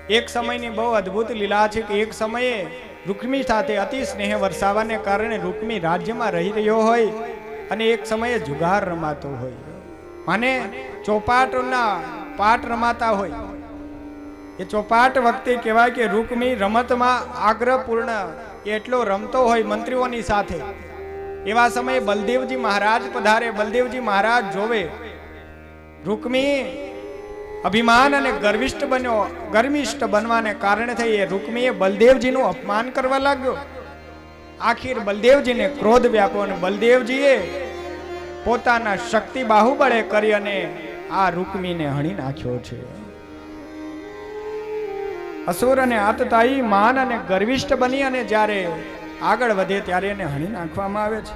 એક સમયની બહુ અદ્ભુત લીલા છે કે એક સમયે રૂકમી સાથે અતિ સ્નેહ વરસાવાને કારણે રૂકમી રાજ્યમાં રહી રહ્યો હોય અને એક સમયે જુગાર રમાતો હોય, માને ચોપાટના પાઠ રમાતા હોય. એ ચોપાટ વખતે કહેવાય કે રૂકમી રમતમાં આગ્રહપૂર્ણ એટલો રમતો હોય મંત્રીઓની સાથે. એવા સમયે બલદેવજી મહારાજ પધારે. બલદેવજી મહારાજ જોવે રૂકમી અભિમાન અને ગર્વિષ્ઠ બનવાને કારણે થઈ એ રૂકમીએ બલદેવજીનું અપમાન કરવા લાગ્યો. આખીર બલદેવજીને ક્રોધ વ્યાપ્યો અને બલદેવજીએ પોતાના શક્તિ બાહુબળે કરી અને આ રૂકમીને હણી નાખ્યો છે. અસુર અને આતતાઈ માન અને ગર્વિષ્ઠ બની અને જ્યારે આગળ વધે ત્યારે એને હણી નાખવામાં આવે છે.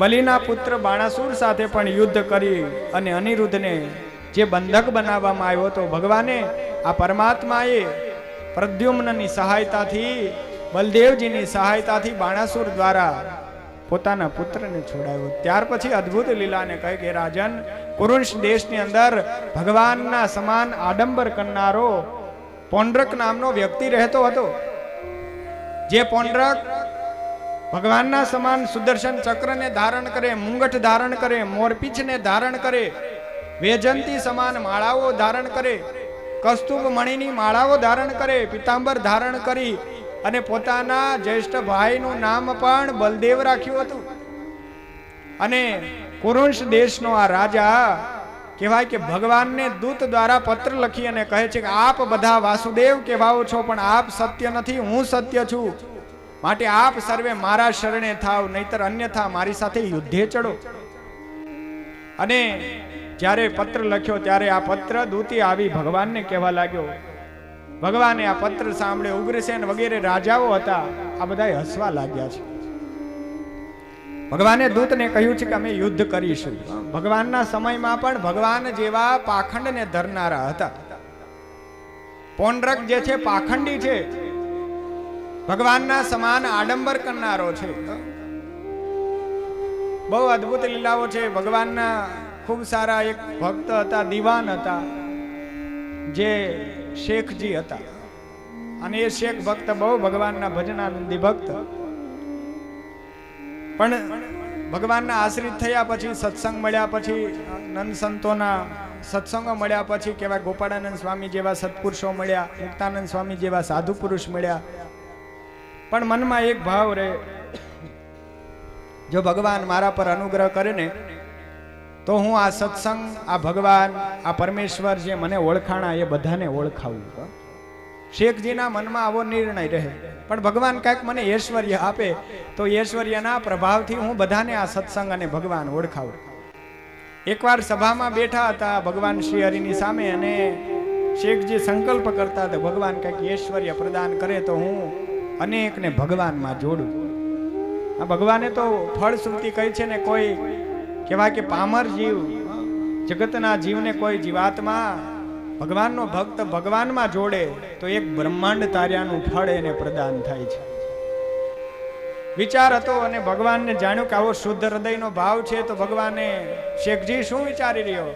બલિના પુત્ર બાણાસુર સાથે પણ યુદ્ધ કરી અને અનિરુદ્ધને જે બંધક બનાવવામાં આવ્યો હતો, ભગવાને આ પરમાત્માએ પ્રદ્યુમ્નની સહાયતાથી બલદેવજીની સહાયતાથી બાણાસુર દ્વારા પોતાના પુત્રને છોડાવ્યો. ત્યાર પછી અદ્ભુત લીલાને કહે કે રાજન, કુરુંશ દેશની અંદર ભગવાનના સમાન આડંબર કરનારો પોંડ્રક નામનો વ્યક્તિ રહેતો હતો. જે પોંડ્રક ભગવાનના સમાન સુદર્શન ચક્રને ધારણ કરે, મુંગઠ ધારણ કરે, મોરપીંછને ધારણ કરે, વેજંતી સમાન માળાઓ ધારણ કરે, કસ્તુભ મણીની માળાઓ ધારણ કરે, પિતાંબર ધારણ કરી અને પોતાના જ્યેષ્ઠ ભાઈનું નામ પણ બલદેવ રાખ્યું હતું. અને કુરુંશ દેશનો આ રાજા કહેવાય કે ભગવાનને દૂત દ્વારા પત્ર લખી અને કહે છે કે આપ બધા વાસુદેવ કહેવાઓ છો, પણ આપ સત્ય નથી, હું સત્ય છું. માટે આપ સર્વે મારા શરણે થાવ, નહીતર અન્યથા મારી સાથે યુદ્ધે ચડો. અને જ્યારે પત્ર લખ્યો ત્યારે આ પત્ર દૂતી આવી ભગવાનને કહેવા લાગ્યો. ભગવાને આ પત્ર સાંભળે ઉગ્રસેન વગેરે રાજાઓ હતા, આ બધા હસવા લાગ્યા છે. ભગવાને દૂતને કહ્યું છે કે અમે યુદ્ધ કરીશું. ભગવાનના સમયમાં પણ ભગવાન જેવા પાખંડને ધરનારા હતા. પોંડ્રક જે છે પાખંડી છે, ભગવાનના સમાન આડંબર કરનારો છે. બહુ અદ્ભુત લીલાઓ છે. ભગવાનના ખૂબ સારા એક ભક્ત હતા, દીવાન હતા, જે શેખજી હતા. અને એ શેખ ભક્ત બહુ ભગવાનના ભજનાનંદી ભક્ત. પણ ભગવાનના આશ્રિત થયા પછી, સત્સંગ મળ્યા પછી, નંદ સંતોના સત્સંગો મળ્યા પછી, કેવા ગોપાળાનંદ સ્વામી જેવા સત્પુરુષો મળ્યા, મુક્તાનંદ સ્વામી જેવા સાધુ પુરુષ મળ્યા. પણ મનમાં એક ભાવ રહે, જો ભગવાન મારા પર અનુગ્રહ કરે ને તો હું આ સત્સંગ, આ ભગવાન, આ પરમેશ્વર જે મને ઓળખાણા એ બધાને ઓળખાવું. શેખજીના મનમાં આવો નિર્ણય રહે. પણ ભગવાન કાંઈક મને ઐશ્વર્ય આપે તો ઐશ્વર્યના પ્રભાવથી હું બધાને આ સત્સંગ અને ભગવાન ઓળખાવું. એકવાર સભામાં બેઠા હતા ભગવાન શ્રી હરિની સામે અને શેખજી સંકલ્પ કરતા હતા ભગવાન કાંઈક ઐશ્વર્ય પ્રદાન કરે તો હું અનેકને ભગવાનમાં જોડું. આ ભગવાને તો ફળશ્રુતિ કહી છે ને, કોઈ કહેવાય કે પામર જીવ, જગતના જીવને કોઈ જીવાત્મા ભગવાનનો ભક્ત ભગવાનમાં જોડે તો એક બ્રહ્માંડ તાર્યાનું ફળ એને પ્રદાન થાય છે. વિચાર હતો અને ભગવાનને જાણ્યું કે આવો શુદ્ધ હૃદયનો ભાવ છે. તો ભગવાને શેખજી શું વિચારી રહ્યો?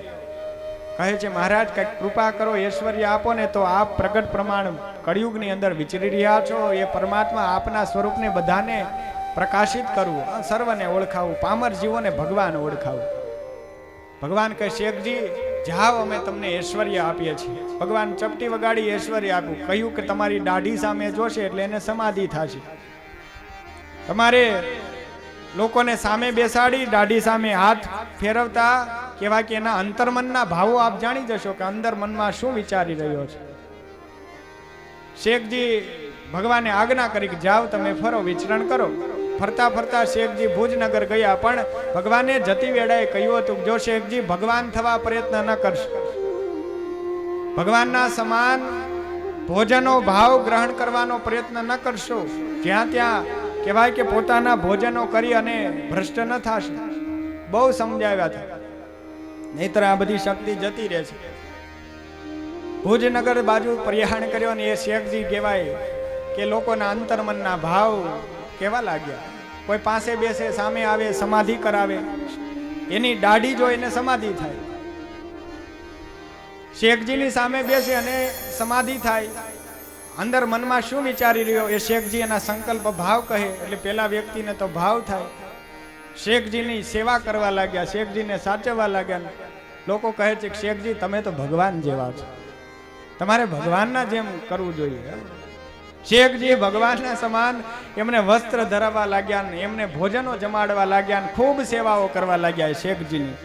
કહે છે મહારાજ કંઈક કૃપા કરો, ઐશ્વર્ય આપો ને તો આપ પ્રગટ પ્રમાણ કળિયુગની અંદર વિચરી રહ્યા છો. એ પરમાત્મા આપના સ્વરૂપને બધાને પ્રકાશિત કરવું, સર્વને ઓળખાવું, પામર જીવોને ભગવાન ઓળખાવું. ભગવાન કહે શેખજી જાઓ, અમે તમને ઐશ્વર્ય આપીએ છીએ. ભગવાન ચપટી વગાડી ઐશ્વર્ય આપ્યું. કહ્યું કે તમારી દાઢી સામે જોશે એટલે એને સમાધિ થશે. તમારે લોકોને સામે બેસાડી દાઢી સામે હાથ ફેરવતા કહેવાય કે એના અંતર્મનના ભાવો આપ જાણી જશો કે અંદર મનમાં શું વિચારી રહ્યો છે. શેખજી ભગવાને આજ્ઞા કરી કે જાઓ તમે ફરો, વિચરણ કરો. ફરતા ફરતા શેખજી ભુજનગર ગયા. પણ ભગવાને જતી વેળાએ કહ્યું હતું જો શેખજી ભગવાન થવા પ્રયત્ન ન કરશો, ભગવાનના સમાન ભોજનો ભાવ ગ્રહણ કરવાનો પ્રયત્ન ન કરશો, જ્યાં ત્યાં કહેવાય કે પોતાના ભોજનો કરી અને ભ્રષ્ટ ન થશે. બહુ સમજાવ્યા હતા, નહીતર આ બધી શક્તિ જતી રહે છે. ભુજનગર બાજુ પ્રયાણ કર્યો અને એ શેખજી કહેવાય કે લોકોના અંતર્મનના ભાવ કેવા લાગ્યા. કોઈ પાસે બેસે, સામે આવે, સમાધિ કરાવે, એની દાઢી જોઈને સમાધિ થાય. શેખજીની સામે બેસે અને સમાધિ થાય, અંદર મનમાં શું વિચારી રહ્યો એ શેખજી એના સંકલ્પ ભાવ કહે એટલે પેલા વ્યક્તિને તો ભાવ થાય. શેખજીની સેવા કરવા લાગ્યા, શેખજીને સાચવવા લાગ્યા. લોકો કહે છે કે શેખજી તમે તો ભગવાન જેવા છો, તમારે ભગવાનના જેમ કરવું જોઈએ. શેખજી ભગવાનના સમાન એમને વસ્ત્ર ધરાવવા લાગ્યા ને એમને ભોજનો જમાડવા લાગ્યા ને ખૂબ સેવાઓ કરવા લાગ્યા. શેખજીની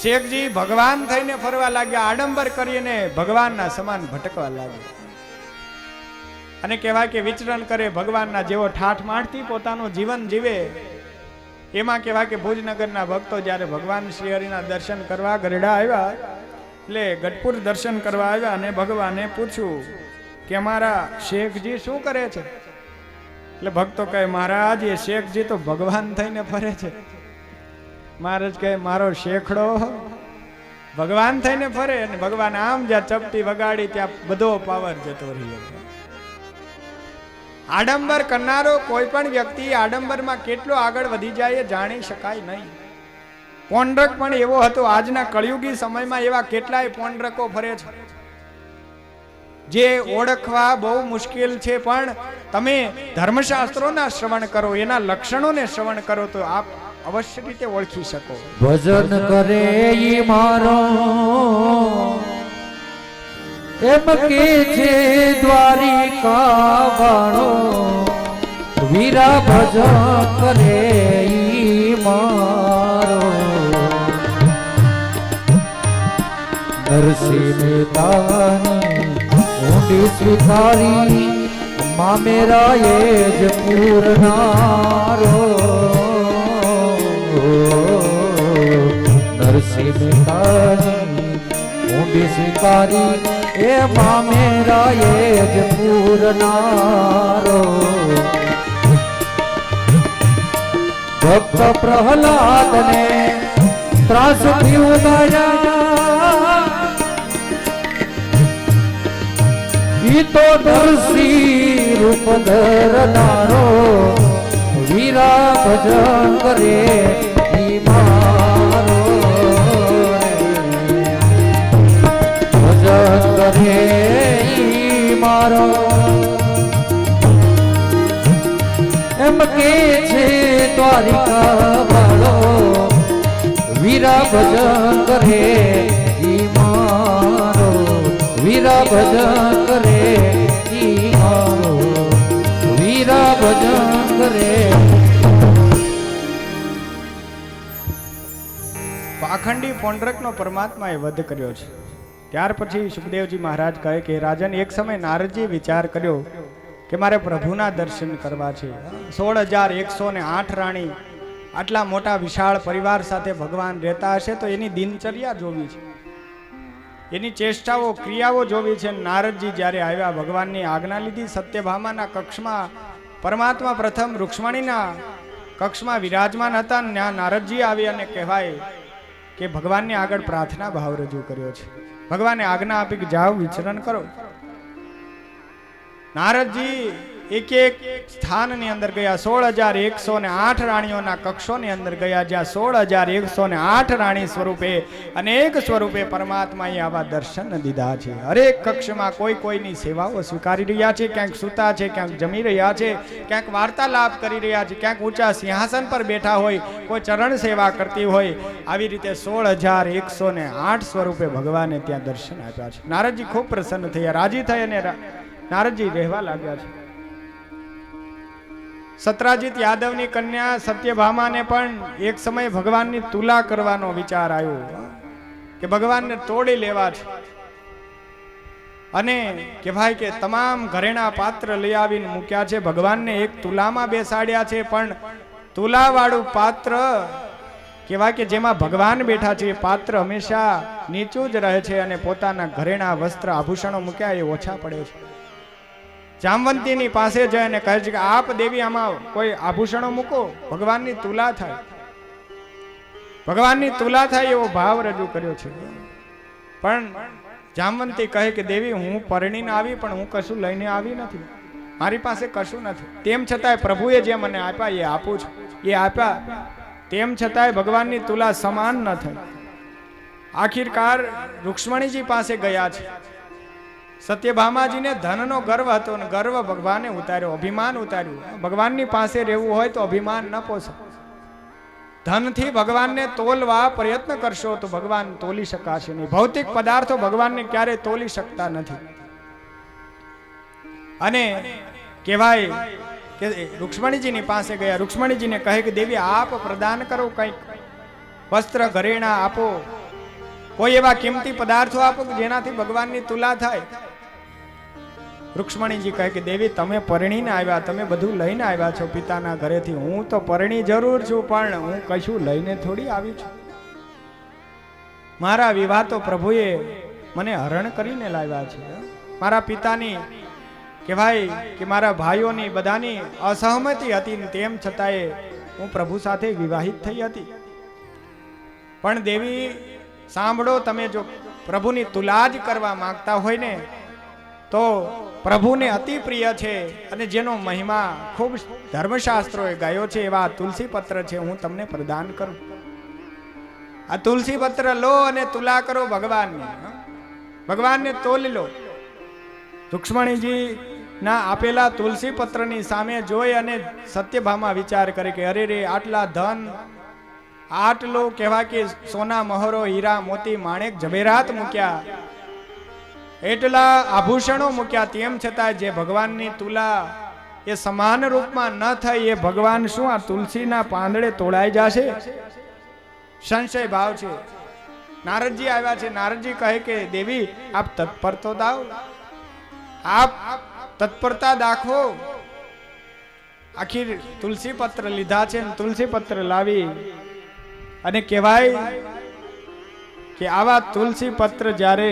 શેખજી ભગવાન થઈને ફરવા લાગ્યા, આડંબર કરીને ભગવાનના સમાન ભટકવા લાગ્યા અને કહેવાય કે વિચરણ કરે ભગવાનના જેવો ઠાઠ માઠથી પોતાનું જીવન જીવે. એમાં કહેવાય કે ભુજનગરના ભક્તો જ્યારે ભગવાન શ્રી હરિના દર્શન કરવા ગરડા આવ્યા એટલે ગઢપુર દર્શન કરવા આવ્યા અને ભગવાને પૂછ્યું કે અમારા શેખજી શું કરે છે? એટલે ભક્તો કહે મહારાજ એ શેખજી તો ભગવાન થઈને ફરે છે. મહારાજ કહે મારો શેખડો ભગવાન થઈને ફરે અને ભગવાન આમ જ્યાં ચપટી વગાડી ત્યાં બધો પાવર જતો રહ્યો. આડંબર કરનારો કોઈ પણ વ્યક્તિ આડંબરમાં કેટલો આગળ વધી જાય એ જાણી શકાય નહીં. પોંડરક પણ એવો હતો. આજના કળિયુગી સમયમાં એવા કેટલાય પોંડરકો ફરે છે જે ઓળખવા બહુ મુશ્કેલ છે, પણ તમે ધર્મશાસ્ત્રોના શ્રવણ કરો, એના લક્ષણોને શ્રવણ કરો તો આપ અવશ્ય રીતે ઓળખી શકો. ભજન કરે ઈ મારો એમ કે છે દ્વારિકા વાળો, વીરા ભજન કરે ઈ મારો. નરસિંહ મહેતાની ઊંડી સ્વીકારી મા મેરા એ જ પૂરનારો. નરસિંહ મહેતાની ઊંડી સ્વીકારી એ મા મેરા એ જ પૂરનારો. ભક્ત પ્રહલાદ ને ત્રાસ ઉતાર્યા ઈ તો નરસિંહ રૂપ ધરનારો. વીરા ભજન કરે ઈ મારો, ભજન કરે ઈ મારો. એમ કે છે દ્વારિકા વાળો, વીરા ભજન કરે ઈ મારો. વીરા ભજન કરે ઈ મારો, વીરા ભજન કરે. પાખંડી પોંડરકનો પરમાત્માએ વધ કર્યો છે. ત્યાર પછી સુખદેવજી મહારાજ કહે કે રાજન એક સમય નારદજી વિચાર કર્યો કે મારે પ્રભુના દર્શન કરવા છે. 16,108 રાણી આટલા મોટા વિશાળ પરિવાર સાથે ભગવાન રહેતા હશે તો એની દિનચર્યા જોવી છે, એની ચેષ્ટાઓ ક્રિયાઓ જોવી છે. નારદજી જ્યારે આવ્યા ભગવાનની આજ્ઞા લીધી. સત્યભામાના કક્ષમાં પરમાત્મા પ્રથમ રૂક્ષ્મણીના કક્ષમાં વિરાજમાન હતા. ત્યાં નારદજી આવી અને કહેવાય કે ભગવાનની આગળ પ્રાર્થના ભાવ રજૂ કર્યો છે. ભગવાને આજ્ઞા આપી કે જાઓ વિચરણ કરો. નારદજી એક એક સ્થાનની અંદર ગયા. 16,108 રાણીઓના કક્ષોની અંદર ગયા, જ્યાં 16,108 રાણી સ્વરૂપે અનેક સ્વરૂપે પરમાત્માએ આવા દર્શન દીધા છે. હરેક કક્ષમાં કોઈ કોઈની સેવાઓ સ્વીકારી રહ્યા છે. ક્યાંક સૂતા છે, ક્યાંક જમી રહ્યા છે, ક્યાંક વાર્તાલાપ કરી રહ્યા છે, ક્યાંક ઊંચા સિંહાસન પર બેઠા હોય, કોઈ ચરણ સેવા કરતી હોય. આવી રીતે 16,108 સ્વરૂપે ભગવાને ત્યાં દર્શન આપ્યા છે. નારદજી ખૂબ પ્રસન્ન થયા, રાજી થઈ અને નારદજી રહેવા લાગ્યા છે. સત્રાજીત યાદવની કન્યા સત્યભામાને પણ એક સમય ભગવાનની તુલા કરવાનો વિચાર આવ્યો કે ભગવાનને તોડી લેવા છે અને કહેવાય કે તમામ ઘરેણા પાત્ર લઈ આવીને મૂક્યા છે. ભગવાનને એક તુલામાં બેસાડ્યા છે, પણ તુલાવાળું પાત્ર કહેવાય કે જેમાં ભગવાન બેઠા છે એ પાત્ર હંમેશા નીચું જ રહે છે અને પોતાના ઘરેણા વસ્ત્ર આભૂષણો મૂક્યા એ ઓછા પડે છે. જામવંતીની પાસે જાય અને કહે છે કે આપ દેવી આમાં કોઈ આભૂષણો મૂકો, ભગવાનની તુલા થાય. ભગવાનની તુલા થાય એવો ભાવ રજૂ કર્યો છે. પણ જામવંતી કહે કે દેવી હું પરણીને આવી પણ હું કશું લઈને આવી નથી, મારી પાસે કશું નથી. તેમ છતાંય પ્રભુએ જે મને આપ્યા એ આપું છું, એ આપ્યા. તેમ છતાંય ભગવાનની તુલા સમાન ન થઈ. આખિરકાર રૂક્ષ્મણીજી પાસે ગયા છે. સત્યભામાજીને ધનનો ગર્વ હતો અને ગર્વ ભગવાને ઉતાર્યો, અભિમાન ઉતાર્યું. ભગવાનની પાસે રહેવું હોય તો અભિમાન ન પોસાય. ધનથી ભગવાનને તોલવા પ્રયત્ન કરશો તો ભગવાન તોલી શકાશે નહીં. ભૌતિક પદાર્થો ભગવાનને ક્યારેય તોલી શકતા નથી. અને કહેવાય કે રૂક્ષ્મણીજીની પાસે ગયા. રૂક્ષ્મણીજીને કહે કે દેવી આપ પ્રદાન કરો, કંઈક વસ્ત્ર ઘરેણા આપો, કોઈ એવા કિંમતી પદાર્થો આપો કે જેનાથી ભગવાનની તુલા થાય. રૂક્ષ્મણીજી કહે કે દેવી તમે પરણીને આવ્યા, તમે બધું લઈને આવ્યા છો પિતાના ઘરેથી. હું તો પરણી જરૂર છું પણ હું કશું લઈને થોડી આવી છું. મારા વિવાહ તો પ્રભુએ મને હરણ કરીને લાવ્યા છે. મારા પિતાની કહેવાય કે મારા ભાઈઓની બધાની અસહમતિ હતી ને તેમ છતાંય હું પ્રભુ સાથે વિવાહિત થઈ હતી. પણ દેવી સાંભળો, તમે જો પ્રભુની તુલા જ કરવા માંગતા હોય ને તો પ્રભુને અતિ પ્રિય છે અને જેનો મહિમા ખૂબ ધર્મશાસ્ત્રોએ ગાયો છે એવા તુલસી પત્ર છે, હું તમને પ્રદાન કરું. આ તુલસી પત્ર લો અને તુલા કરો ભગવાનને, ભગવાનને તોલી લો. રૂક્ષ્મણીજી ના આપેલા તુલસી પત્રની સામે જોઈ અને સત્યભામા વિચાર કરે કે અરે રે, આટલા ધન, આટલો કહેવા કે સોના મહોરો, હીરા મોતી માણેક જવેરાત મૂક્યા, એટલા આભૂષણો મૂક્યા, તેમ છતાં જે ભગવાનની તુલા એ સમાન રૂપમાં ન થઈ, એ ભગવાન શું આ તુલસીના પાંદડે તોડાઈ જશે? સંશય ભાવ છે. નારદજી આવ્યા છે. નારદજી કહે કે દેવી આપ તત્પર તો દાવ, આપ તત્પરતા દાખવો. આખી તુલસી પત્ર લીધા છે, તુલસી પત્ર લાવી અને કહેવાય કે આવા તુલસી પત્ર જ્યારે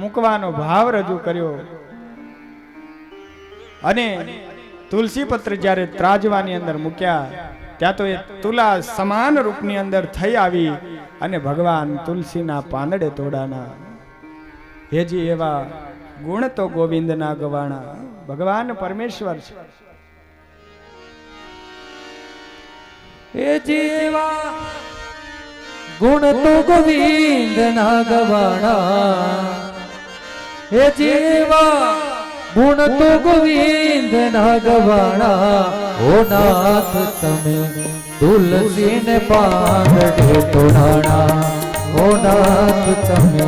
મૂકવાનો ભાવ રજૂ કર્યો અને તુલસી પત્ર જ્યારે ત્રાજવાની અંદર મૂક્યા ત્યાં તો એ તુલા સમાન રૂપની અંદર થઈ આવી અને ભગવાન તુલસીના પાંદડે તોડાના. હેજી એવા ગુણ તો ગોવિંદના ગવાણા. ભગવાન પરમેશ્વર છે. એ જીવા ગુણ તો ગોવિંદ ના ગવાણા, એ જીવા ગુણ તો ગોવિંદ ના ગવાણા. ઓ નાથ તમે તુલસી ને પાંદડે તોડાણા, ઓ નાથ તમે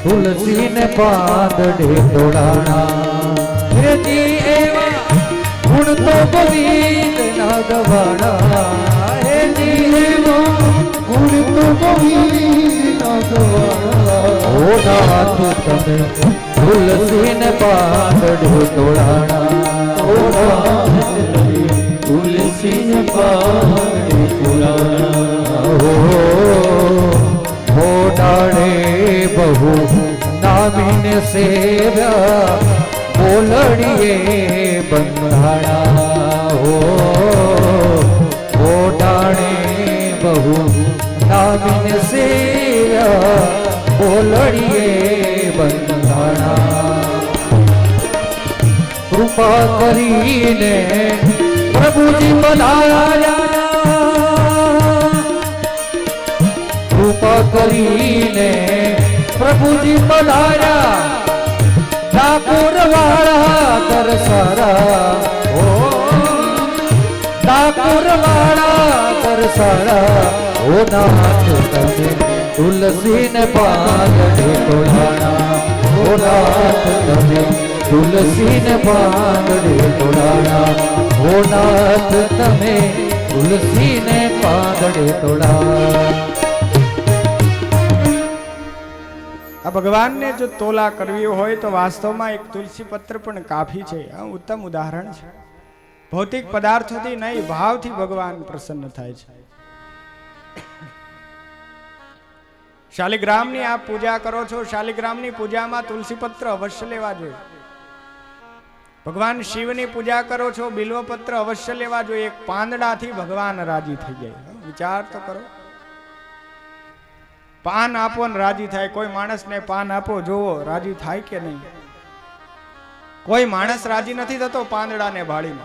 તુલસી ને પાંદડે તોડાણા. હે જી એવા ગુણ તો ગોવિંદ ના ગવાણા, હે જી એવા ગુણ તો ગોવિંદ ના ગવાણા. ઓ નાથ તમે તુલસી ને પાંદડે તોડાણા, ઓ નાથ તુલસી ને પાંદડે તોડાણા. હો ડાળે બહુ નામીને સેવ્યા, બોલડીએ બંધાણા. હો ડાળે બહુ નામીને સેવ્યા, બોલડીએ બંધાણા. કૃપા કરીને પ્રભુજી પધાર્યા, કૃપા કરીને પ્રભુજી પધાર્યા. ઠાકોર વાળા દરસારા, ઓ ઠાકોર વાળા દરસારા. ઓ નાથ તમે તુલસી ને પાંદડે તોડાણા, ઓ નાથ તમે તુલસી ને પાંદડે તોડાણા. ઓ નાથ તમે તુલસી ને પાંદડે તોડાણા. આ ભગવાનને જો તોલા કરવી હોય તો વાસ્તવમાં એક તુલસી પત્ર પણ કાફી છે. આ ઉત્તમ ઉદાહરણ છે. ભૌતિક પદાર્થોથી નહીં, ભાવથી ભગવાન પ્રસન્ન થાય છે. શાલિગ્રામની આપ પૂજા કરો છો, શાલિગ્રામની પૂજામાં તુલસી પત્ર અવશ્ય લેવા જોઈએ. ભગવાન શિવની પૂજા કરો છો, બિલ્વપત્ર અવશ્ય લેવા જોઈએ. એક પાંદડાથી ભગવાન રાજી થઈ જાય. વિચાર તો કરો. પાન આપો ને રાજી થાય. કોઈ માણસને પાન આપો, જોવો રાજી થાય કે નહીં. કોઈ માણસ રાજી નથી થતો પાંદડાને ભાળીને.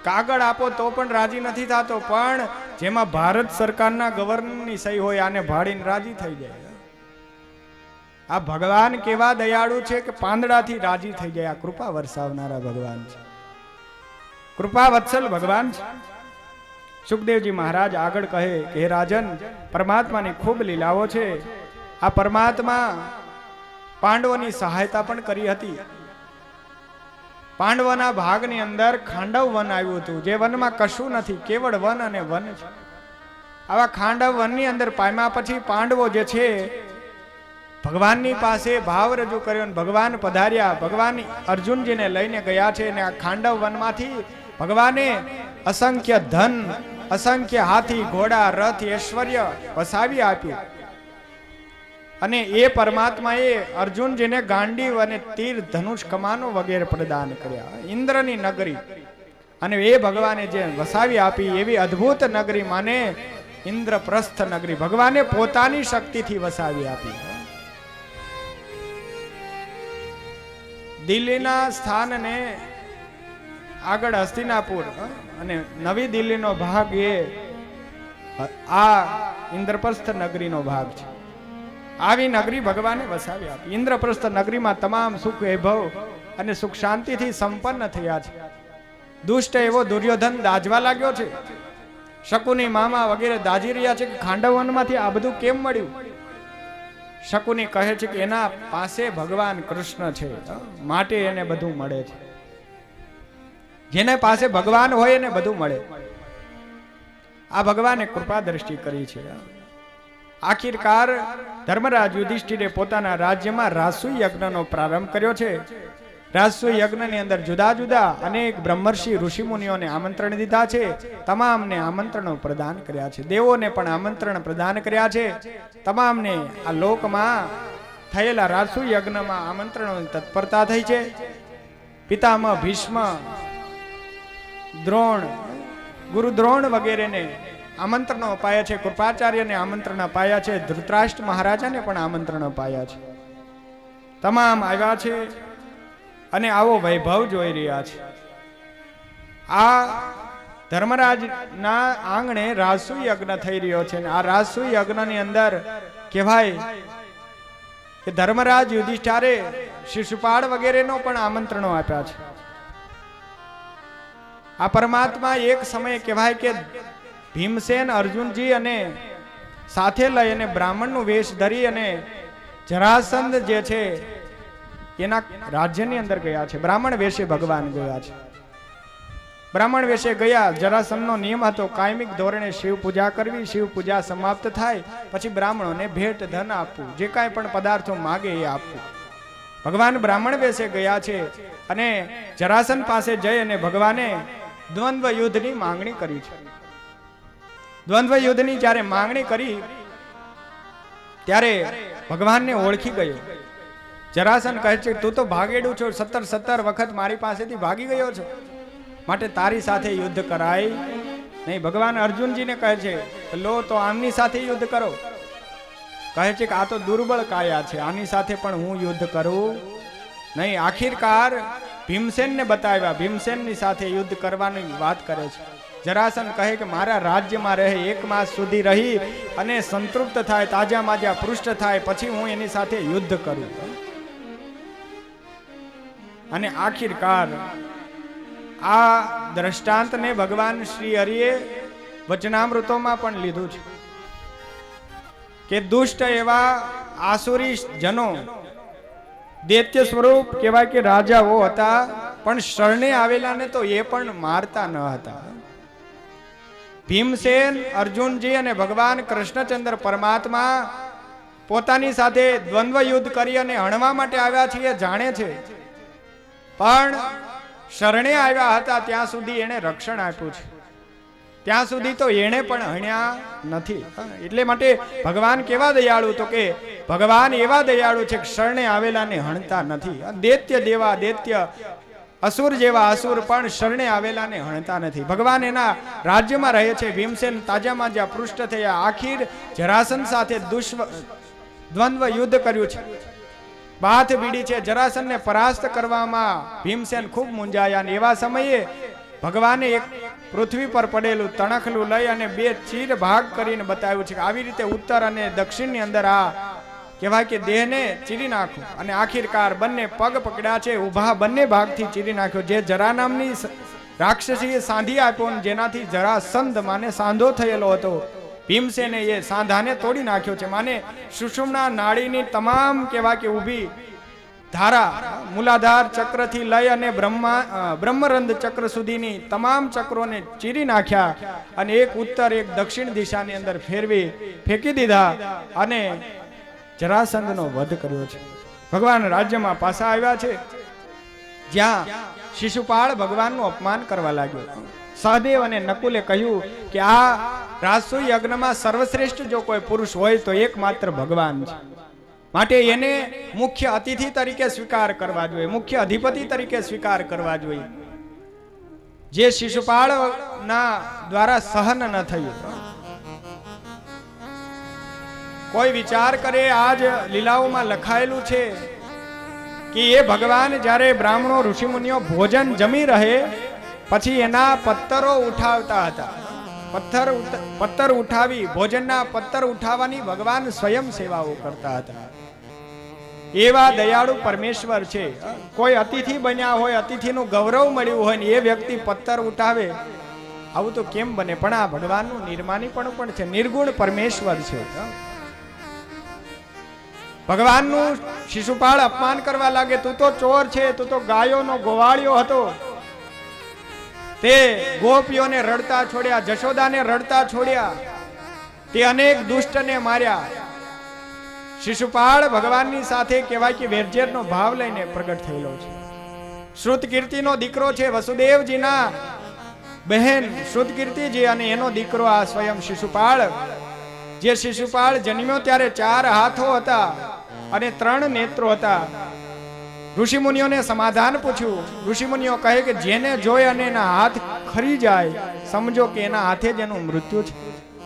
કાગળ આપો તો પણ રાજી નથી થતો, પણ જેમાં ભારત સરકારના ગવર્નરની સહી હોય આને ભાડીને રાજી થઈ જાય. આ ભગવાન કેવા દયાળુ છે કે પાંદડાથી રાજી થઈ જાય. આ કૃપા વરસાવનારા ભગવાન છે, કૃપા વત્સલ ભગવાન છે. સુખદેવજી મહારાજ આગળ કહે કે હે રાજન, પરમાત્માની ખૂબ લીલાઓ છે. આ પરમાત્મા પાંડવોની સહાયતા પણ કરી હતી. પાંડવોના ભાગની અંદર ખાંડવ વન આવ્યું હતું, જે વનમાં કશું નથી, કેવળ વન અને વન છે. આવા ખાંડવ વનની અંદર પામ્યા પછી પાંડવો જે છે ભગવાનની પાસે ભાવ રજૂ કર્યો અને ભગવાન પધાર્યા. ભગવાન અર્જુનજીને લઈને ગયા છે અને આ ખાંડવ વનમાંથી ભગવાને અસંખ્ય ધન, અસંખ્ય હાથી, ઘોડા, રથ, ઐશ્વર્ય વસાવી આપ્યું. અને એ પરમાત્માએ અર્જુનજીને ગાંડીવ અને તીર, ધનુષ, કમાનો વગેરે પ્રદાન કર્યા. ઇન્દ્રની નગરી અને એ ભગવાને જે વસાવી આપી એવી અદ્ભુત નગરી માને ઇન્દ્રપ્રસ્થ નગરી ભગવાને પોતાની શક્તિથી વસાવી આપી. દિલ્હીના સ્થાનને આગળ હસ્તિનાપુર અને નવી દિલ્હીનો ભાગ એ આ ઇન્દ્રપ્રસ્થ નગરીનો ભાગ છે. આવી નગરી ભગવાને વસાવી આપી. ઇન્દ્રપ્રસ્થ નગરીમાં તમામ સુખ, વૈભવ અને સુખ શાંતિથી સંપન્ન થયા છે. દુષ્ટ એવો દુર્યોધન દાજવા લાગ્યો છે. શકુની મામા વગેરે દાજી રહ્યા છે કે ખાંડવનમાંથી આ બધું કેમ મળ્યું. શકુની કહે છે કે એના પાસે ભગવાન કૃષ્ણ છે, માટે એને બધું મળે છે. જેને પાસે ભગવાન હોય એને બધું મળે. આ ભગવાને કૃપા દ્રષ્ટિ કરી છે. આખિરકાર ધર્મરાજ યુધિષ્ઠિરે પોતાના રાજ્યમાં રાજસુ યજ્ઞનો પ્રારંભ કર્યો છે. રાજસુ યજ્ઞની અંદર જુદા જુદા અનેક બ્રહ્મર્ષિ ઋષિમુનિઓને આમંત્રણ દીધા છે. તમામને આમંત્રણો પ્રદાન કર્યા છે. દેવોને પણ આમંત્રણ પ્રદાન કર્યા છે. તમામને આ લોકમાં થયેલા રાજસુ યજ્ઞમાં આમંત્રણોની તત્પરતા થઈ છે. પિતામહ ભીષ્મ, દ્રોણ, ગુરુ દ્રોણ વગેરેને આમંત્રણો અપાયા છે. કૃપાચાર્યને આમંત્રણ અપાયા છે. ધૃતરાષ્ટ્ર મહારાજાને પણ આમંત્રણ અપાયા છે. તમામ આવ્યા છે અને આવો વૈભવ જોઈ રહ્યા છે. આ ધર્મરાજના આંગણે રાજસુ યજ્ઞ થઈ રહ્યો છે. આ રાજસુ યજ્ઞની અંદર કહેવાય કે ધર્મરાજ યુધિષ્ઠિરે શિશુપાળ વગેરેનો પણ આમંત્રણો આપ્યા છે. આ પરમાત્મા એક સમયે કહેવાય કે ભીમસેન, અર્જુનજી અને સાથે લઈ અને બ્રાહ્મણનું વેશ ધરી અને જરાસંધ જે છે એના રાજ્યની અંદર ગયા છે. બ્રાહ્મણ વેશે ભગવાન ગયા છે. બ્રાહ્મણ વેશે ગયા. જરાસંધનો નિયમ હતો કાયમિક ધોરણે શિવ પૂજા કરવી. શિવ પૂજા સમાપ્ત થાય પછી બ્રાહ્મણોને ભેટ ધન આપવું, જે કાંઈ પણ પદાર્થો માગે એ આપવું. ભગવાન બ્રાહ્મણ વેશે ગયા છે અને જરાસંધ પાસે જઈ અને ભગવાને દ્વંદ્વ યુદ્ધની માંગણી કરી છે. દ્વંદ્વ યુદ્ધની જ્યારે માંગણી કરી ત્યારે ભગવાનને ઓળખી ગયો. જરાસંધ કહે છે તું તો ભાગેડું છો, 17 વખત મારી પાસેથી ભાગી ગયો છો, માટે તારી સાથે યુદ્ધ કરાય નહીં. ભગવાન અર્જુનજીને કહે છે લો તો આમની સાથે યુદ્ધ કરો. કહે છે કે આ તો દુર્બળ કાયા છે, આની સાથે પણ હું યુદ્ધ કરું નહીં. આખિરકાર ભીમસેનને બતાવ્યા. ભીમસેનની સાથે યુદ્ધ કરવાની વાત કરે છે. જરાસંધ કહે કે મારા રાજ્યમાં રહે, 1 માસ સુધી રહી અને સંતૃપ્ત થાય, તાજા માજા પૃષ્ઠ થાય પછી હું એની સાથે યુદ્ધ કરું. અને આખિરકાર આ દ્રષ્ટાંતને ભગવાન શ્રી હરિએ વચનામૃતોમાં પણ લીધું છે કે દુષ્ટ એવા આસુરી જનો, દૈત્ય સ્વરૂપ કહેવાય કે રાજાઓ હતા, પણ શરણે આવેલાને તો એ પણ મારતા ન હતા. ભીમસેન, અર્જુનજી અને ભગવાન કૃષ્ણચંદ્ર પરમાત્મા પોતાની સાથે દ્વંદ્વ યુદ્ધ કરી અને હણવા માટે આવ્યા છે એ જાણે છે, પણ શરણે આવ્યા હતા ત્યાં સુધી એને રક્ષણ આપ્યું છે. ત્યાં સુધી તો એને પણ હણ્યા નથી. એટલે માટે ભગવાન કેવા દયાળુ, તો કે ભગવાન એવા દયાળુ છે કે શરણે આવેલાને હણતા નથી. દૈત્ય દેવા દૈત્ય, અસુર જેવા અસુર પણ શરણે આવેલાને હણતા નથી. ભગવાન એના રાજ્યમાં રહે છે. ભીમસેન તાજામાં જ્યાં પૃષ્ઠ થયા, આખીર જરાસંધ સાથે દ્વંદ્વ યુદ્ધ કર્યું છે, બાથ બીડી છે. જરાસંધને પરાસ્ત કરવામાં ભીમસેન ખૂબ મૂંઝાયા. એવા સમયે ભગવાને એક પૃથ્વી પર પડેલું તણખલું લઈ અને બે ચીર ભાગ કરીને બતાવ્યું છે કે આવી રીતે ઉત્તર અને દક્ષિણની અંદર આ કહેવાય કે દેહને ચીરી નાખો. અને આખીરકાર બંને પગ પકડ્યા છે, ઊભા બંને ભાગથી ચીરી નાખ્યો. જે જરા નામની રાક્ષસીએ સાંધી આપ્યો ને જેનાથી જરા સંધ માને સાંધો થયેલો હતો, ભીમસેને એ સાંધાને તોડી નાખ્યો છે. માને સુષુમ્ના નાડીની તમામ કહેવાય કે ઊભી ધારા મૂલાધાર ચક્રથી લઈ અને બ્રહ્મરંધ ચક્ર સુધીની તમામ ચક્રોને ચીરી નાખ્યા અને એક ઉત્તર એક દક્ષિણ દિશાની અંદર ફેંકી દીધા અને જરાસંધનો વધ કર્યો છે. ભગવાન રાજ્યમાં પાછા આવ્યા છે જ્યાં શિશુપાળ ભગવાનનું અપમાન કરવા લાગ્યો. સહદેવ અને નકુલે કહ્યું કે આ રાજસુ યજ્ઞમાં સર્વશ્રેષ્ઠ જો કોઈ પુરુષ હોય તો એકમાત્ર ભગવાન છે, માટે એને મુખ્ય અતિથિ તરીકે સ્વીકાર કરવા જોઈએ, મુખ્ય અધિપતિ તરીકે સ્વીકાર કરવા જોઈએ. જે શિશુપાળ ના દ્વારા સહન ન થયું. કોઈ વિચાર કરે, આજ લીલાઓમાં લખાયેલું છે કે એ ભગવાન જ્યારે બ્રાહ્મણો ઋષિમુનિઓ ભોજન જમી રહે પછી એના પત્તરો ઉઠાવતા હતા. પત્તર ઉઠાવી ભોજનના પત્તર ઉઠાવવાની ભગવાન સ્વયં સેવાઓ કરતા હતા. એવા દયાળુ પરમેશ્વર છે. કોઈ અતિથિ બન્યા હોય, અતિથિનું ગૌરવ મળ્યું હોય ને એ વ્યક્તિ પત્તર ઉઠાવે, આવું તો કેમ બને? પણ આ ભગવાનનું નિર્માનીપણું પણ છે, નિર્ગુણ પરમેશ્વર છે. ભગવાનનું શિશુપાળ અપમાન કરવા લાગે, તું તો ચોર છે, તું તો ગાયોનો ગોવાળિયો હતો, તે ગોપીઓને રડતા છોડ્યા, જશોદાને રડતા છોડ્યા, તે અનેક દુષ્ટને માર્યા. શિશુપાળ ભગવાનની સાથે કહેવાય કે વેરઝેરનો ભાવ લઈને પ્રગટ થયેલો છે. શ્રુતકીર્તિનો દીકરો છે, વસુદેવજીના બહેન શ્રુતકીર્તિજી અને એનો દીકરો આ સ્વયં શિશુપાળ. જે શિશુપાળ જન્મ્યો ત્યારે 4 હાથો હતા અને 3 નેત્રો હતા. ઋષિમુનિઓને સમાધાન પૂછ્યું. ઋષિમુનિઓ કહે કે જેને જોઈ અને એના હાથ ખરી જાય સમજો કે એના હાથે જ એનું મૃત્યુ છે.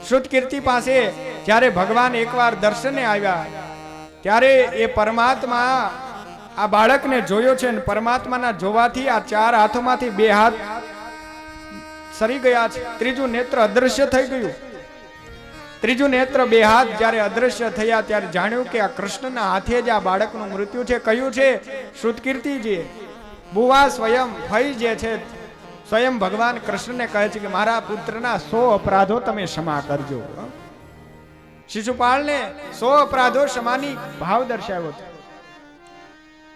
શ્રુતકીર્તિ પાસે જ્યારે ભગવાન એકવાર દર્શને આવ્યા ત્યારે એ પરમાત્મા આ બાળકને જોયો છે અને પરમાત્માના જોવાથી આ 4 હાથોમાંથી 2 હાથ સરી ગયા છે, ત્રીજું નેત્ર અદૃશ્ય થઈ ગયું. ત્રીજું નેત્ર 2 હાથ જ્યારે અદૃશ્ય થયા ત્યારે જાણ્યું કે આ કૃષ્ણના હાથે જ આ બાળકનું મૃત્યુ છે. કહ્યું છે શ્રુતકીર્તિજી, બુવા સ્વયં ફઈ જે છે સ્વયં ભગવાન કૃષ્ણને કહે છે કે મારા પુત્રના 100 અપરાધો તમે ક્ષમા કરજો. શિશુપાળને 100 અપરાધો ક્ષમાની ભાવ દર્શાવ્યો છે.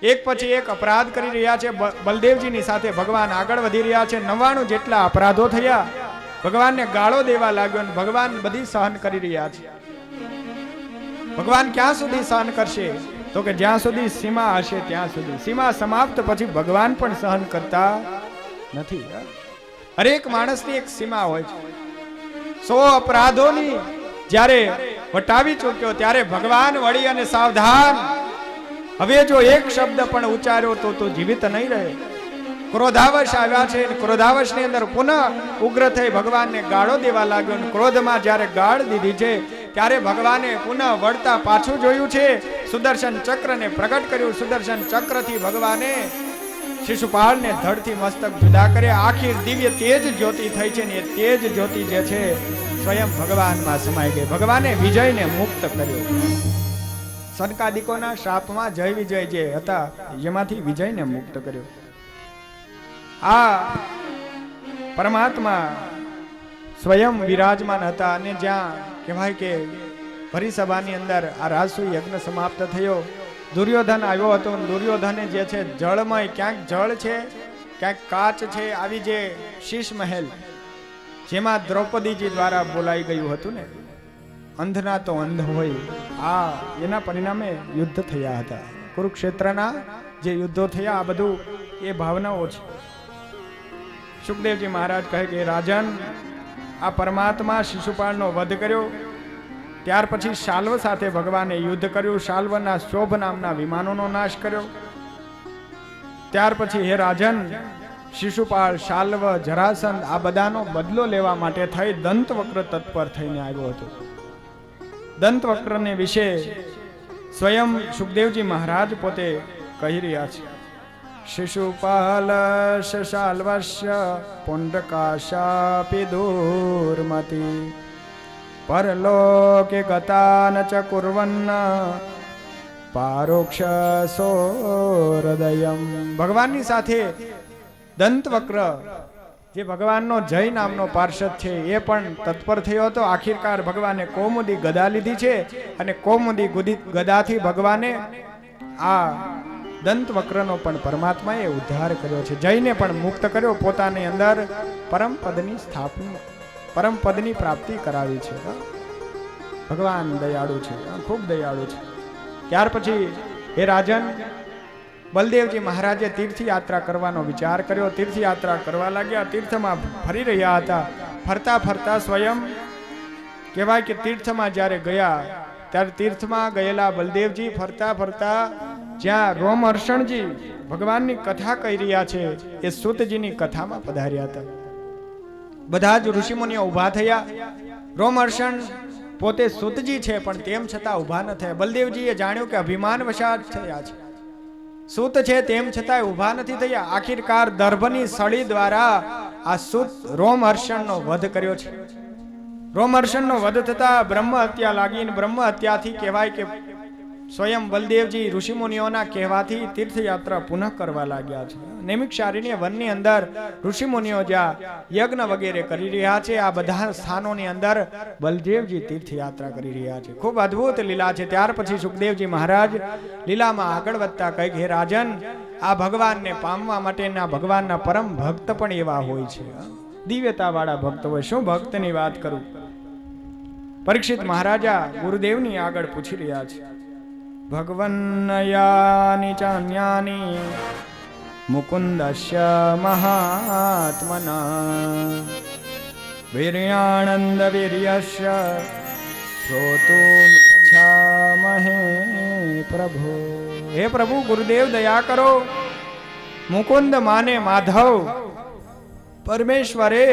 એક પછી એક અપરાધ કરી રહ્યા છે. બલદેવજીની સાથે ભગવાન આગળ વધી રહ્યા છે. 99 જેટલા અપરાધો થયા. ભગવાનને ગાળો દેવા લાગ્યો અને ભગવાન બધી સહન કરી રહ્યા છે. ભગવાન ક્યાં સુધી સહન કરશે? તો કે જ્યાં સુધી સીમા હશે ત્યાં સુધી. સીમા સમાપ્ત પછી ભગવાન પણ સહન કરતા નથી. હરેક માણસની એક સીમા હોય છે. 100 અપરાધોની જ્યારે વટાવી ચૂક્યો ત્યારે ભગવાન વળી અને સાવધાન, હવે જો એક શબ્દ પણ ઉચ્ચાર્યો તો જીવિત નહીં રહે. ક્રોધાવશ આવ્યા છે. ક્રોધાવશ ની અંદર પુનઃ ઉગ્ર થઈ ભગવાનને ગાળો દેવા લાગ્યો. ક્રોધમાં જ્યારે ગાળ દીધી છે ત્યારે ભગવાને પુનઃ વળતા પાછું જોયું છે. સુદર્શન ચક્રને પ્રગટ કર્યું. સુદર્શન ચક્રથી ભગવાને શિશુપાળને ધડથી મસ્તક જુદા કર્યા. આખી દિવ્ય તેજ જ્યોતિ થઈ છે ને એ તેજ જ્યોતિ જે છે સ્વયં ભગવાનમાં સમાઈ ગઈ. ભગવાને વિજયને મુક્ત કર્યો. સનકાદિકોના શાપમાં જય વિજય જે હતા એમાંથી વિજયને મુક્ત કર્યો. આ પરમાત્મા સ્વયં વિરાજમાન હતા અને જ્યાં કહેવાય કે પરિસભાની અંદર આ રાજસુ યજ્ઞ સમાપ્ત થયો. દુર્યોધન આવ્યો હતો. દુર્યોધને જે છે જળમય, ક્યાંક જળ છે ક્યાંક કાચ છે, આવી જે શીશ મહેલ જેમાં દ્રૌપદીજી દ્વારા બોલાઈ ગયું હતું ને, અંધના તો અંધ હોય, આ એના પરિણામે યુદ્ધ થયા હતા. કુરુક્ષેત્રના જે યુદ્ધો થયા આ બધું એ ભાવનાઓ છે. સુખદેવજી મહારાજ કહે કે રાજન, આ પરમાત્મા શિશુપાળનો વધ કર્યો. ત્યાર પછી શાલ્વ સાથે ભગવાને યુદ્ધ કર્યું. શાલ્વના શોભ નામના વિમાનોનો નાશ કર્યો. ત્યાર પછી હે રાજન, શિશુપાળ, શાલ્વ, જરાસંધ આ બધાનો બદલો લેવા માટે થઈ દંતવક્ર તત્પર થઈને આવ્યો હતો. દંતવક્રને વિશે સ્વયં સુખદેવજી મહારાજ પોતે કહી રહ્યા છે. શિશુપાલ શશાલ્વસ્ય પુંડકાશાપી દૂરમતી પરલોકે ગતાન ચ કુર્વન્ન પારોક્ષસો હૃદયમ. ભગવાનની સાથે દંતવક્ર જે ભગવાનનો જય નામનો પાર્ષદ છે એ પણ તત્પર થયો હતો. આખિરકાર ભગવાને કૌમુદી ગદા લીધી છે અને કૌમુદી ગદાથી ભગવાને આ દંતવક્રનો પણ પરમાત્માએ ઉદ્ધાર કર્યો છે. જયને પણ મુક્ત કર્યો, પોતાની અંદર પરમપદની સ્થાપના, પરમપદની પ્રાપ્તિ કરાવી છે. ભગવાન દયાળુ છે, ખૂબ દયાળુ છે. ત્યાર પછી હે રાજન, બલદેવજી મહારાજે તીર્થયાત્રા કરવાનો વિચાર કર્યો. તીર્થયાત્રા કરવા લાગ્યા. તીર્થમાં ફરી રહ્યા હતા. ફરતા ફરતા સ્વયં કહેવાય કે તીર્થમાં જ્યારે ગયા ત્યારે તીર્થમાં ગયેલા બલદેવજી ફરતા ફરતા જ્યાં રોમહર્ષણજી ભગવાનની કથા કહી રહ્યા છે એ સૂતજીની કથામાં પધાર્યા હતા. બધા જ ઋષિમુનિઓ ઊભા થયા. રોમહર્ષણ પોતે સૂતજી છે પણ તેમ છતાં ઊભા ન થયા. બલદેવજીએ જાણ્યું કે અભિમાન વશાત થયા છે, સૂત છે તેમ છતાં ઊભા નથી થયા. આખિરકાર દર્ભની સળી દ્વારા આ સૂત રોમહર્ષણનો વધ કર્યો છે. રોમહર્ષણનો વધ થતા બ્રહ્મ હત્યા લાગીને બ્રહ્મ હત્યાથી કહેવાય કે સ્વયં બલદેવજી ઋષિમુનિઓના કહેવાથી તીર્થયાત્રા પુનઃ કરવા લાગ્યા છે. નૈમિષારણ્ય વનની અંદર ઋષિમુનિઓ જ્યાં યજ્ઞ વગેરે કરી રહ્યા છે, આ બધા સ્થાનોની અંદર બલદેવજી તીર્થયાત્રા કરી રહ્યા છે. ખૂબ અદ્ભુત લીલા છે. ત્યાર પછી સુખદેવજી મહારાજ લીલામાં આગળ વધતા કહે હે રાજન, આ ભગવાનને પામવા માટેના ભગવાનના પરમ ભક્ત પણ એવા હોય છે, દિવ્યતા વાળા ભક્ત હોય. શું ભક્તની વાત કરું? પરીક્ષિત મહારાજા ગુરુદેવની આગળ પૂછી રહ્યા છે. ભગવન્નયાની ચાન્યાની મુકુંદસ્ય મહાત્મના વીર્યાનંદ વીર્યસ્ય શ્રોતુમિચ્છામહે પ્રભુ. હે પ્રભુ, ગુરુદેવ દયા કરો. મુકુંદ માને માધવ પરમેશ્વરે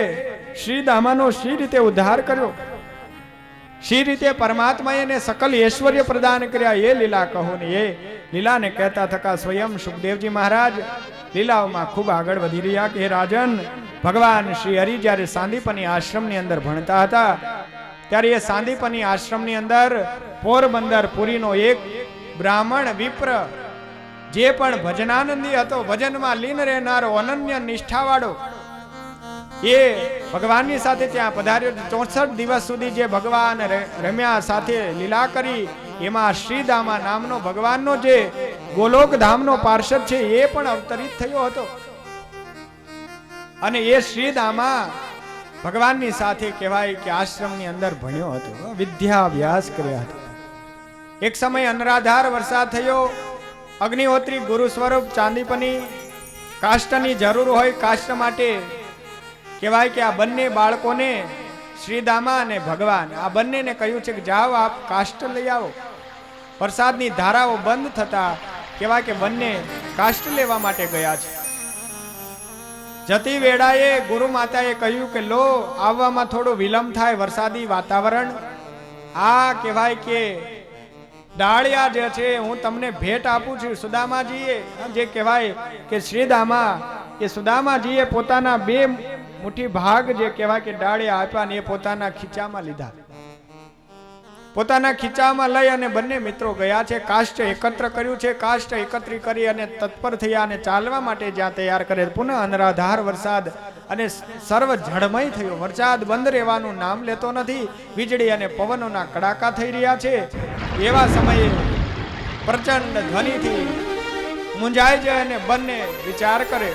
શ્રીદામાનો શી રીતે ઉદ્ધાર કર્યો, શી રીતે પરમાત્માએ એને સકલ ઐશ્વર્ય પ્રદાન કર્યા, એ લીલા કહો ને. એ લીલાને કહેતા થકા સ્વયં સુખદેવજી મહારાજ લીલાઓમાં ખૂબ આગળ વધી રહ્યા કે હે રાજન, ભગવાન શ્રી હરિ જ્યારે સાંદીપની આશ્રમની અંદર ભણતા હતા ત્યારે એ સાંદીપની આશ્રમની અંદર પોરબંદર પુરીનો એક બ્રાહ્મણ વિપ્ર જે પણ ભજનાનંદી હતો, ભજનમાં લીન રહેનારો, અનન્ય નિષ્ઠાવાળો, એ ભગવાનની સાથે ત્યાં પધાર્યો. 64 દિવસ સુધી જે ભગવાન રમ્યા, સાથે લીલા કરી, એમાં શ્રીદામા નામનો ભગવાનનો જે ગોલોક ધામનો પાર્ષદ છે એ પણ અવતરિત થયો હતો. અને એ શ્રીદામા ભગવાનની સાથે કહેવાય કે આશ્રમની અંદર ભણ્યો હતો, વિદ્યાભ્યાસ કર્યા હતા. એક સમય અનરાધાર વરસાદ થયો. અગ્નિહોત્રી ગુરુ સ્વરૂપ ચાંદીપની કાષ્ટની જરૂર હોય, કાષ્ટ માટે કહેવાય કે આ બંને બાળકોને શ્રીદામા અને ભગવાન આ બંનેને કહ્યું છે કે જાઓ આપ કાષ્ટ લઈ આવો. વરસાદની ધારાઓ બંધ થતા કહેવાય કે બંને કાષ્ટ લેવા માટે ગયા છે. જતી વેળાએ ગુરુ માતાએ કહ્યું કે લો, આવવામાં થોડો વિલંબ થાય, વરસાદી વાતાવરણ, આ કહેવાય કે ડાળિયા જે છે હું તમને ભેટ આપું છું. સુદામાજીએ જે કહેવાય કે શ્રીદામા એ સુદામાજીએ પોતાના 2 મુઠ્ઠી ભાગ જે કહેવાય કે ડાળિયા આપ્યા ને એ પોતાના ખીચામાં લીધા. પોતાના ખીચામાં લઈ અને બંને મિત્રો ગયા છે. કાષ્ટ એકત્ર કર્યું છે. કાષ્ટ એકત્રિત કરી અને તત્પર થયા અને ચાલવા માટે જ્યાં તૈયાર કરે. પુનઃ અનરાધાર વરસાદ અને સર્વ જળમય થયો. વરસાદ બંધ રહેવાનું નામ લેતો નથી. વીજળી અને પવનોના કડાકા થઈ રહ્યા છે. એવા સમયે પ્રચંડ ધ્વનિથી મૂંઝાઈ જાય અને બંને વિચાર કરે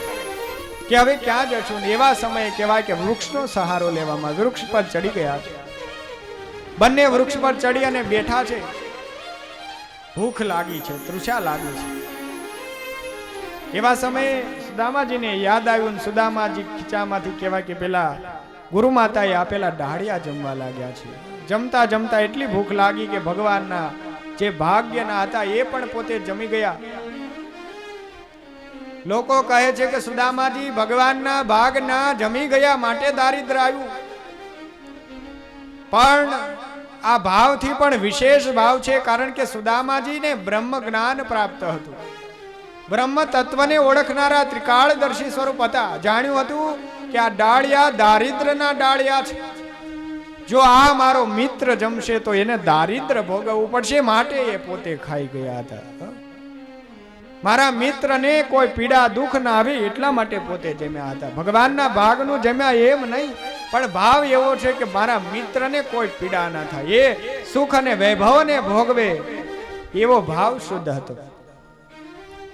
કે હવે ક્યાં જશું. એવા સમયે કહેવાય કે વૃક્ષનો સહારો લેવામાં વૃક્ષ પર ચડી ગયા છે. બંને વૃક્ષ પર ચડી અને બેઠા છે. ભૂખ લાગી છે, તૃષા લાગી છે. એવા સમયે સુદામાજીને યાદ આવ્યું. સુદામાજી ખીચામાંથી કહેવાય કે પેલા ગુરુ માતાએ આપેલા ડાળિયા જમવા લાગ્યા છે. જમતા જમતા એટલી ભૂખ લાગી કે ભગવાનના જે ભાગ્યના હતા એ પણ પોતે જમી ગયા. લોકો કહે છે કે સુદામાજી ભગવાનના ભાગના જમી ગયા માટે દારિદ્ર આવ્યું. પણ આ ભાવથી પણ વિશેષ ભાવ છે, કારણ કે સુદામાજીને બ્રહ્મ જ્ઞાન પ્રાપ્ત હતું. બ્રહ્મ તત્વને ઓળખનારા ત્રિકાળદર્શી સ્વરૂપ હતા. જાણ્યું હતું કે આ ડાળિયા દારિદ્રના ડાળિયા છે. જો આ મારો મિત્ર જમશે તો એને દારિદ્ર ભોગવવું પડશે, માટે એ પોતે ખાઈ ગયા હતા. મારા મિત્રને કોઈ પીડા દુઃખ ના આવે એટલા માટે પોતે જમ્યા હતા. ભગવાનના ભાગનું જમ્યા એમ નહીં, પણ ભાવ એવો છે કે મારા મિત્રને કોઈ પીડા ના થાય, એ સુખ અને વૈભવને ભોગવે, એવો ભાવ શુદ્ધ હતો.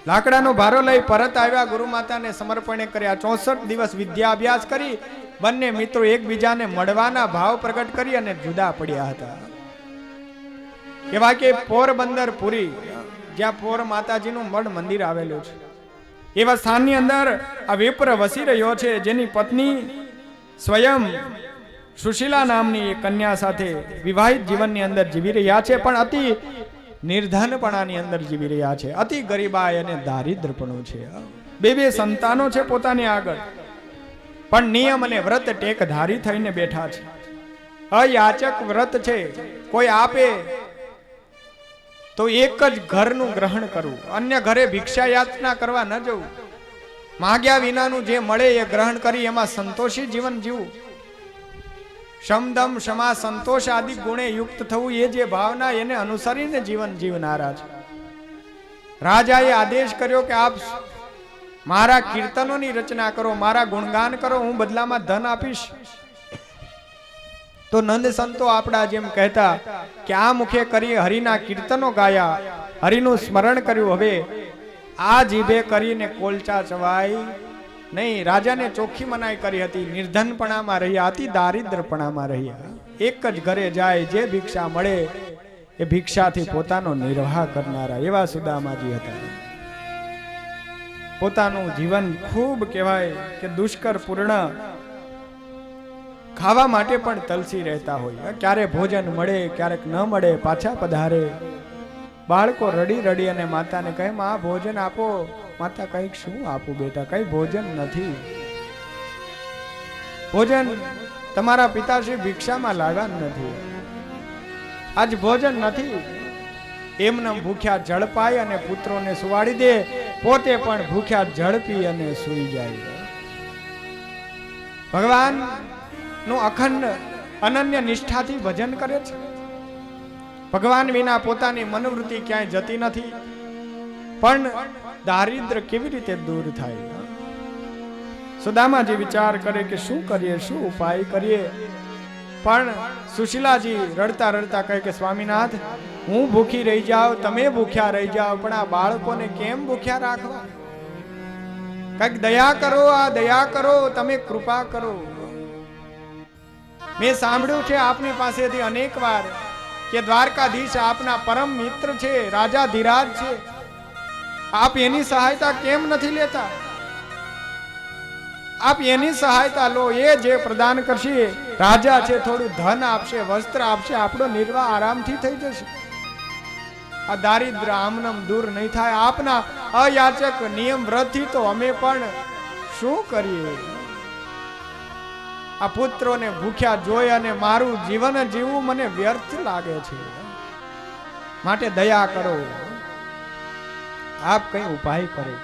લાકડાનો ભારો લઈ પરત આવ્યા, ગુરુ માતાને સમર્પણ કર્યા. 64 દિવસ વિદ્યા અભ્યાસ કરી બંને મિત્રો એકબીજાને મળવાના ભાવ પ્રગટ કરી અને જુદા પડ્યા હતા. કેવા કે પોરબંદર પુરી, જ્યાં પોર માતાજીનું મઢ મંદિર આવેલું છે, એવા સ્થાનની અંદર આ વિપ્ર વસી રહ્યો છે, જેની પત્ની સ્વયં સુશીલા નામની એક કન્યા સાથે વિવાહિત જીવનની અંદર જીવી રહ્યા છે, પણ અતિ નિર્ધનપણાની અંદર જીવી રહ્યા છે. અતિ ગરીબાઈ અને દારિદ્રપણું છે. બે સંતાનો છે પોતાની આગળ, પણ નિયમ અને વ્રત ટેક ધારી થઈને બેઠા છે. અયાચક વ્રત છે. કોઈ આપે તો એક જ ઘરનું ગ્રહણ કરવું, અન્ય ઘરે ભિક્ષા યાચના કરવા ન જવું. માગ્યા વિનાનું જે મળે એ ગ્રહણ કરી એમાં સંતોષી જીવન જીવવું. શમદમ ક્ષમા સંતોષ આદિ ગુણે યુક્ત થવું, એ જે ભાવના એને અનુસરીને જીવન જીવનારા છે. રાજાએ આદેશ કર્યો કે આપ મારા કીર્તનોની રચના કરો, મારા ગુણગાન કરો, હું બદલામાં ધન આપીશ. તો નંદ સંતો આપણા જેમ કહેતા કે આ મુખે કરી હરિના કીર્તનો ગાયા, હરિનું સ્મરણ કર્યું, હવે આ જીભે કરીને કોલચા ચવાય નહીં. રાજાને ચોખ્ખી મનાઈ કરી હતી. નિર્ધનપણામાં રહ્યા, અતિ દારિદ્રપણામાં રહ્યા. એક જ ઘરે જાય, જે ભિક્ષા મળે એ ભિક્ષાથી પોતાનો નિર્વાહ કરનારા એવા સુદામાજી હતા. પોતાનું જીવન ખૂબ કહેવાય કે દુષ્કર પૂર્ણ, ખાવા માટે પણ તલસી રહેતા હોય. ક્યારે ભોજન મળે, ક્યારેક ન મળે, પાછા પધારે. બાળકો રડી રડી અને માતાને કહે, માં ભોજન આપો. માતા કઈક શું આપું બેટા, કઈ ભોજન નથી. ભોજન તમારા પિતાશ્રી ભિક્ષામાં લાવ્યા નથી, આજ ભોજન નથી. એમને ભૂખ્યા ઝડપાય અને પુત્રોને સુવાડી દે, પોતે પણ ભૂખ્યા ઝડપી અને સૂઈ જાય. ભગવાન નું અખંડ અનન્ય નિષ્ઠાથી ભજન કરે છે. ભગવાન વિના પોતાની મનોવૃત્તિ ક્યાંય જતી નથી. પણ દારિદ્ર કેવી રીતે દૂર થાય? સુદામાજી વિચાર કરે કે શું કરીએ, શું ઉપાય કરીએ. પણ સુશીલાજી રડતા રડતા કહે કે સ્વામીનાથ, હું ભૂખી રહી જાઉં, તમે ભૂખ્યા રહી જાઓ, પણ આ બાળકોને કેમ ભૂખ્યા રાખવા? કઈક દયા કરો, આ દયા કરો, તમે કૃપા કરો. મેં સાંભળ્યું છે આપની પાસેથી અનેક વાર કે દ્વારકાધીશ આપના પરમ મિત્ર છે, રાજા ધીરાજ છે. આપ એની સહાયતા કેમ નથી લેતા? આપ એની સહાયતા લો, એ જે પ્રદાન કરશે, રાજા છે, થોડું ધન આપશે, વસ્ત્ર આપશે, આપણો નિર્વાહ આરામથી થઈ જશે. આ દારિદ્ર આમનમ દૂર નહીં થાય. આપના અયાચક નિયમ વ્રતથી તો અમે પણ શું કરીએ? આ પુત્રોને ભૂખ્યા જોઈ અને મારું જીવન જીવવું મને વ્યર્થ લાગે છે, માટે દયા કરો, આપ કઈ ઉપાય કરો.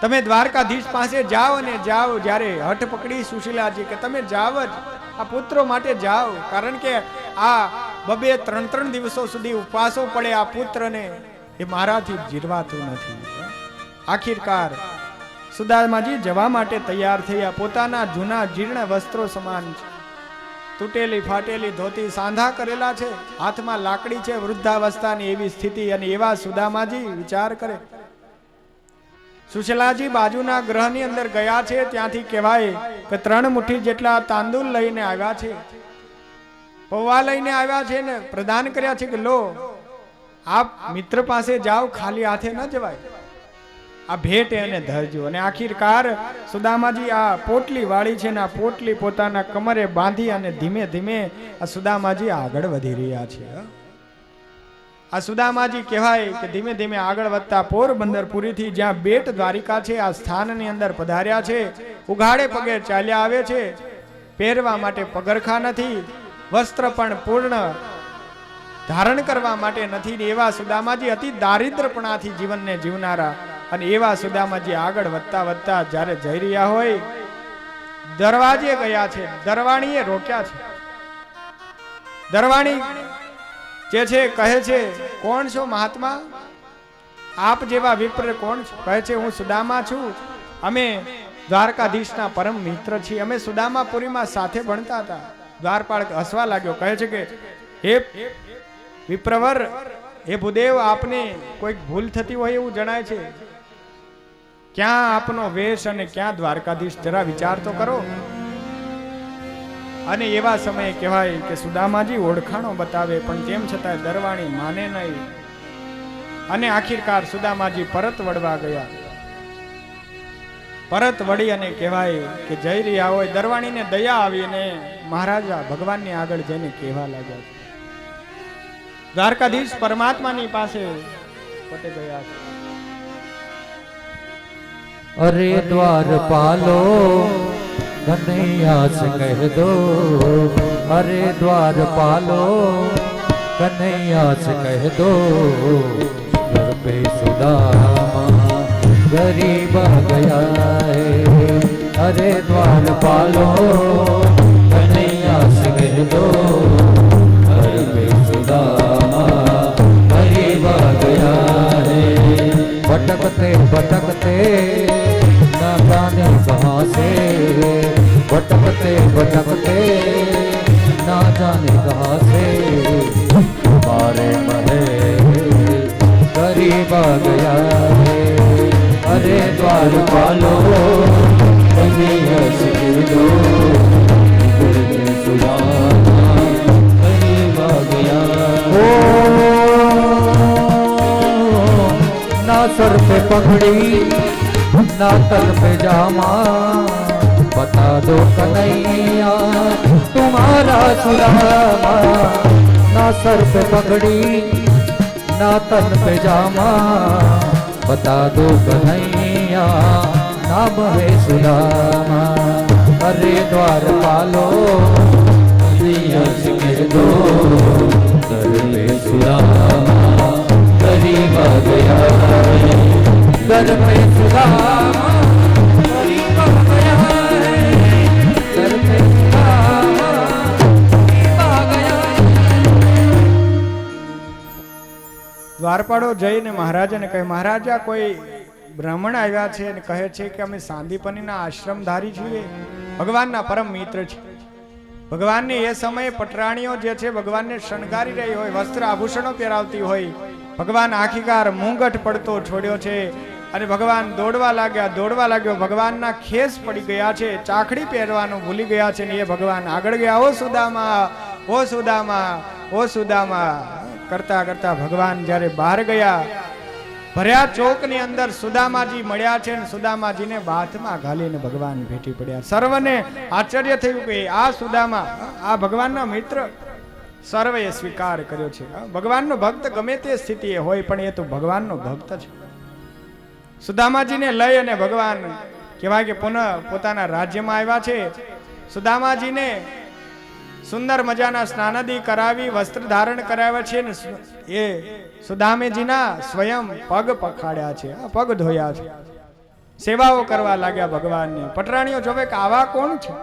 તમે દ્વારકાધીશ પાસે જાઓ અને જાઓ. જ્યારે હઠ પકડી સુશીલાજી કે તમે જાઓ જ, આ પુત્રો માટે જાઓ, કારણ કે આ 2-3 દિવસો સુધી ઉપવાસો પડે આ પુત્રને, એ મારાથી જીરવાતું નથી. આખિરકાર સુદામાજી જવા માટે તૈયાર થયા. પોતાના જૂના જીર્ણ વસ્ત્રો સમાન છે, તૂટેલી ફાટેલી ધોતી, સાંધા કરેલા છે, હાથમાં લાકડી છે, વૃદ્ધાવસ્થાની એવી સ્થિતિ. અને એવા સુદામાજી વિચાર કરે. સુશીલાજી બાજુના ગ્રહની અંદર ગયા છે. ત્યાંથી કહેવાય કે 3 મુઠ્ઠી જેટલા તાંદુલ લઈને આવ્યા છે, પૌવા લઈને આવ્યા છે ને પ્રદાન કર્યા છે કે લો, આપ મિત્ર પાસે જાઓ, ખાલી હાથે ન જવાય, આ ભેટ એને ધરજો. અને આખિરકાર સુદામાજી આ પોટલી વાળી છે ને આ પોટલી પોતાના કમરે બાંધી અને ધીમે ધીમે આ સુદામાજી આગળ વધી રહ્યા છે. આ સુદામાજી કહેવાય કે ધીમે ધીમે આગળ વધતા પોરબંદર પુરીથી જ્યાં બેટ દ્વારિકા છે આ સ્થાનની અંદર પધાર્યા છે. ઉઘાડે પગે ચાલ્યા આવે છે. પહેરવા માટે પગરખા નથી, વસ્ત્ર પણ પૂર્ણ ધારણ કરવા માટે નથી ને એવા સુદામાજી અતિ દારિદ્રપણાથી જીવનને જીવનારા અને એવા સુદામાજી આગળ વધતા વધતા જ્યારે જઈ રહ્યા હોય દરવાજે ગયા છે, દરવાણીએ રોક્યા છે. દરવાણી જે છે કહે છે, કોણ છો મહાત્મા? આપ જેવા વિપ્ર કોણ છો? કહે છે, હું સુદામા છું. અમે દ્વારકાધીશના પરમ મિત્ર છીએ. અમે સુદામાપુરીમાં સાથે ભણતા હતા. દ્વારપાળ હસવા લાગ્યો, કહે છે કે હે વિપ્રવર, હે ભૂદેવ, આપને કોઈક ભૂલ થતી હોય એવું જણાય છે. ક્યાં આપનો વેશ અને ક્યાં દ્વારકાધીશ, જરા વિચાર તો કરો. અને એવા સમયે કહેવાય કે સુદામાજી ઓળખાણો બતાવે પણ તેમ છતાં દરવાણી માને નહીં અને આખિરકાર સુદામાજી પરત વળવા ગયા. પરત વળી અને કહેવાય કે જઈ રહ્યા હોય દરવાણીને દયા આવીને મહારાજા ભગવાનની આગળ જઈને કહેવા લાગ્યા, દ્વારકાધીશ પરમાત્માની પાસે પોતે ગયા છે. अरे द्वारपालो कन्हैया से कह दो, अरे द्वारपालो कन्हैया से कह दो, घर पे सुदामा गरीब गया है. अरे द्वारपालो कन्हैया से कह दो, घर पे सुदामा गरीब गया है. भटकते भटकते न जाने कहाँ से, भटकते भटकते न जाने कहाँ से, हमारे महल करीब गया है. अरे द्वारपालो कन्हैया से कह दो, सुदामा करीब गया. ना सर पे पगड़ी ना तल पे जामा, बता दो कन्हैया तुम्हारा सुदामा. ना सर पे पगड़ी ना तल पे जामा, बता दो कन्हैया नाम है सुदामा. अरे द्वारपालो कन्हैया से कह दो, घर पे सुदामा गरीब गया है. घर पे सुदामा गरीब गया है. घर पे सुदामा गरीब गया है. દ્વારપાળો જઈને મહારાજાને કહે, મહારાજા કોઈ બ્રાહ્મણ આવ્યા છે અને કહે છે કે અમે સાંદીપનીના આશ્રમધારી છીએ, ભગવાનના પરમ મિત્ર છે. ભગવાનને એ સમયે પટરાણીઓ જે છે ભગવાનને શણગારી રહી હોય, વસ્ત્ર આભૂષણો પહેરાવતી હોય. ભગવાન આખીકાર મુંગટ પડતો છોડ્યો છે અને ભગવાન દોડવા લાગ્યો. ભગવાનના ખેસ પડી ગયા છે, ચાખડી પહેરવાનું ભૂલી ગયા છે ને એ ભગવાન આગળ ગયા. ઓ સુદામા, ઓ સુદામા, ઓ સુદામા કરતા કરતા ભગવાન જ્યારે બહાર ગયા, ભર્યા ચોકની અંદર સુદામાજી મળ્યા છે ને સુદામાજીને બાથમાં ઘાલીને ભગવાન ભેટી પડ્યા. સર્વને આશ્ચર્ય થયું કે આ સુદામા, આ ભગવાનના મિત્ર. સર્વે સ્વીકાર કર્યો છે. ભગવાનનો ભક્ત ગમે તે સ્થિતિએ હોય પણ એ તો ભગવાનનો ભક્ત છે. સુદામાજીને લઈ અને ભગવાન કહેવાય કે પુનઃ પોતાના રાજ્યમાં આવ્યા છે. સુદામાજીને સુંદર મજાના સ્નાનાદિ કરાવી વસ્ત્ર ધારણ કરાવ્યા છે ને એ સુદામેજીના સ્વયં પગ પખાડ્યા છે, પગ ધોયા છે, સેવાઓ કરવા લાગ્યા ભગવાનની. પટરાણીઓ જોવે કે આવા કોણ છે?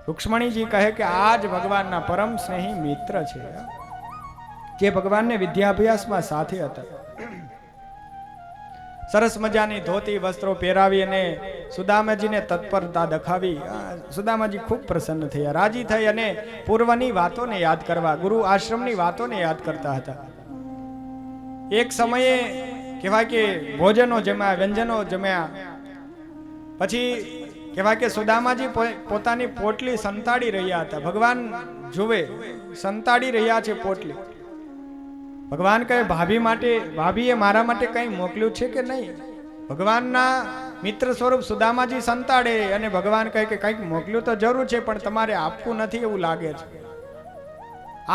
રૂક્ષ્મણીજી કહે કે આ જ ભગવાનના પરમ સ્નેહી મિત્ર છે, જે ભગવાનને વિદ્યાભ્યાસમાં સાથે હતા. સરસ મજાની ધોતી વસ્ત્રો પહેરાવી અને સુદામાજીને તત્પરતા દખાવી. સુદામાજી ખૂબ પ્રસન્ન થયા, રાજી થઈ અને પૂર્વની વાતોને યાદ કરવા, ગુરુ આશ્રમની વાતોને યાદ કરતા હતા. એક સમયે કહેવાય કે ભોજનો જમ્યા, વ્યંજનો જમ્યા, પછી કહેવાય કે સુદામાજી પોતાની પોટલી સંતાડી રહ્યા હતા. ભગવાન જુએ સંતાડી રહ્યા છે પોટલી. ભગવાન કહે, ભાભીએ મારા માટે કંઈ મોકલ્યું છે કે નહીં? ભગવાનના મિત્ર સ્વરૂપ સુદામાજી સંતાડે અને ભગવાન કહે કે કંઈક મોકલ્યું તો જરૂર છે પણ તમારે આપવું નથી એવું લાગે છે.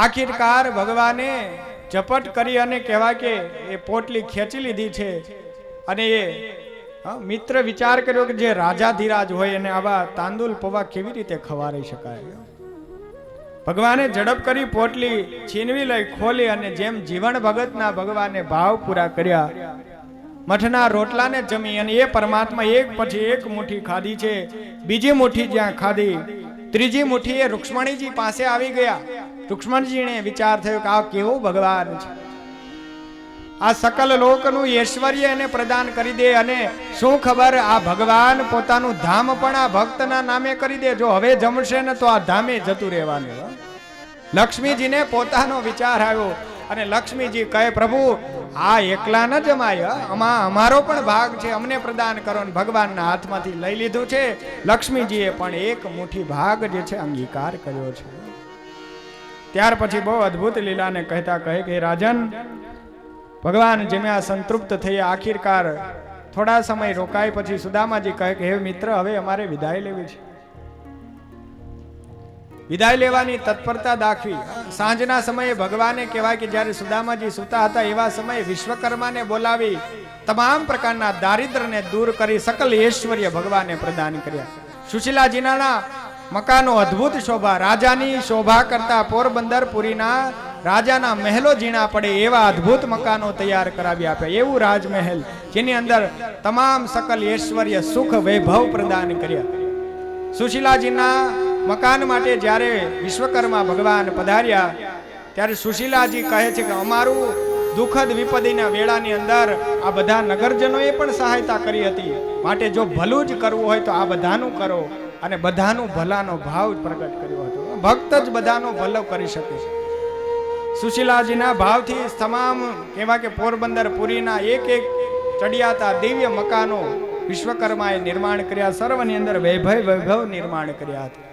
આખિરકાર ભગવાને ઝપટ કરી અને કહેવાય કે એ પોટલી ખેંચી લીધી છે અને એ મિત્ર વિચાર કર્યો કે જે રાજાધિરાજ હોય અને આવા તાંદુલ પૌવા કેવી રીતે ખવારી શકાય. ભગવાને ઝડપ કરી પોટલી છીનવી લઈ ખોલી અને જેમ જીવન ભગતના ભગવાને ભાવ પૂરા કર્યા. મઠના રોટલાને જમી અને એ પરમાત્મા એક પછી એક મુઠ્ઠી ખાધી છે. બીજી મુઠ્ઠી જ્યાં ખાધી, ત્રીજી મુઠ્ઠી એ રૂક્ષ્મણીજી પાસે આવી ગયા. રૂક્ષ્મણીજીને વિચાર થયો કે આ કેવો ભગવાન છે, આ સકલ લોકનું ઐશ્વર્ય એને પ્રદાન કરી દે, અને શું ખબર આ ભગવાન પોતાનું ધામ પણ આ ભક્તના નામે કરી દે. જો હવે જમશે ને તો આ ધામે જતું રહેવાનું. લક્ષ્મીજીને પોતાનો વિચાર આવ્યો અને લક્ષ્મીજી કહે, પ્રભુ આ એકલા ન જમાય, અમારો પણ ભાગ છે, અમને પ્રદાન કરો. ને ભગવાનના હાથમાંથી લઈ લીધું છે. લક્ષ્મીજીએ પણ એક મુઠ્ઠી ભાગ જે છે અંગીકાર કર્યો છે. ત્યાર પછી બહુ અદ્ભુત લીલાને કહેતા કહે કે રાજન, ભગવાન જેમાં સંતૃપ્ત થયા, આખીરકાર થોડા સમય રોકાય પછી સુદામાજી કહે કે હે મિત્ર, હવે અમારે વિદાય લેવી છે. વિદાય લેવાની તત્પરતા દાખવી. સાંજના સમયે ભગવાને કહેવાય કે જ્યારે સુદામાજી સૂતા હતા એવા સમયે વિશ્વકર્માને બોલાવી તમામ પ્રકારના દારિદ્રને દૂર કરી સકલ ઐશ્વર્ય ભગવાને પ્રદાન કર્યા. સુશીલાજીના મકાનો અદ્ભુત શોભા, રાજાની શોભા કરતા પોરબંદર પુરીના રાજાના મહેલો ઝીણા પડે એવા અદ્ભુત મકાનો તૈયાર કરાવી આપ્યા. એવું રાજમહેલ જેની અંદર તમામ સકલ ઐશ્વર્ય સુખ વૈભવ પ્રદાન કર્યા. સુશીલાજીના મકાન માટે જ્યારે વિશ્વકર્મા ભગવાન પધાર્યા ત્યારે સુશીલાજી કહે છે કે અમારું દુઃખદ વિપદીના વેળાની અંદર આ બધા નગરજનોએ પણ સહાયતા કરી હતી, માટે જો ભલું જ કરવું હોય તો આ બધાનું કરો, અને બધાનું ભલાનો ભાવ પ્રગટ કર્યો હતો. ભક્ત જ બધાનો ભલો કરી શકે છે. સુશીલાજીના ભાવથી તમામ કહેવા કે પોરબંદર પુરીના એક એક ચડિયાતા દિવ્ય મકાનો વિશ્વકર્માએ નિર્માણ કર્યા. સર્વની અંદર વૈભવ નિર્માણ કર્યા હતા.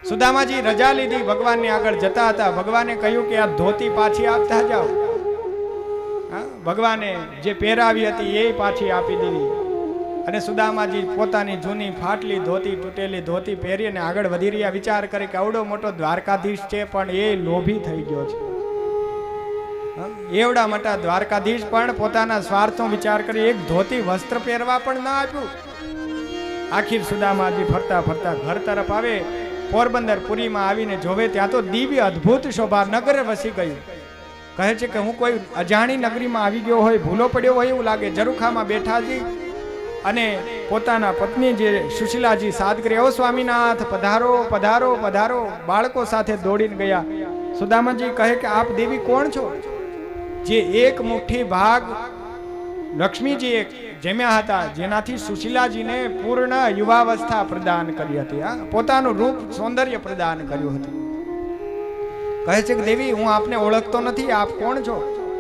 સુદામાજી રજા લીધી, ભગવાનની આગળ જતા હતા. ભગવાને કહ્યું કે આ ધોતી પાછી આપતા જાઓ. ભગવાને જે પહેરાવી હતી એ પાછી આપી દીધી, અને સુદામાજી પોતાની જૂની ફાટલી ધોતી, તૂટેલી ધોતી પહેરી અને આગળ વધી રહ્યા. વિચાર કરે કે આવડો મોટો દ્વારકાધીશ છે પણ એ લોભી થઈ ગયો છે. એવડા મોટા દ્વારકાધીશ પણ પોતાના સ્વાર્થનો વિચાર કરી એક ધોતી વસ્ત્ર પહેરવા પણ ના આપ્યું. આખીર સુદામાજી ફરતા ફરતા ઘર તરફ આવે. પોરબંદર પુરીમાં આવીને જોવે ત્યાં તો દિવ્ય અદ્ભુત શોભા, નગર વસી ગયું. કહે છે કે હું કોઈ અજાણી નગરીમાં આવી ગયો હોય, ભૂલો પડ્યો હોય એવું લાગે. ઝરૂખામાં બેઠાજી અને પોતાના પત્ની જે સુશીલાજી સાદ કરી, ઓ સ્વામીનાથ પધારો પધારો પધારો, બાળકો સાથે દોડીને ગયા. સુદામાજી કહે કે આપ દેવી કોણ છો? જે એક મુઠ્ઠી ભાગ લક્ષ્મીજીએ જમ્યા હતા, જેનાથી સુશીલાજીને પૂર્ણ યુવાવસ્થા પ્રદાન કરી હતી, પોતાનું રૂપ સૌંદર્ય પ્રદાન કર્યું હતું. કહે છે કે દેવી હું આપને ઓળખતો નથી, આપ કોણ છો?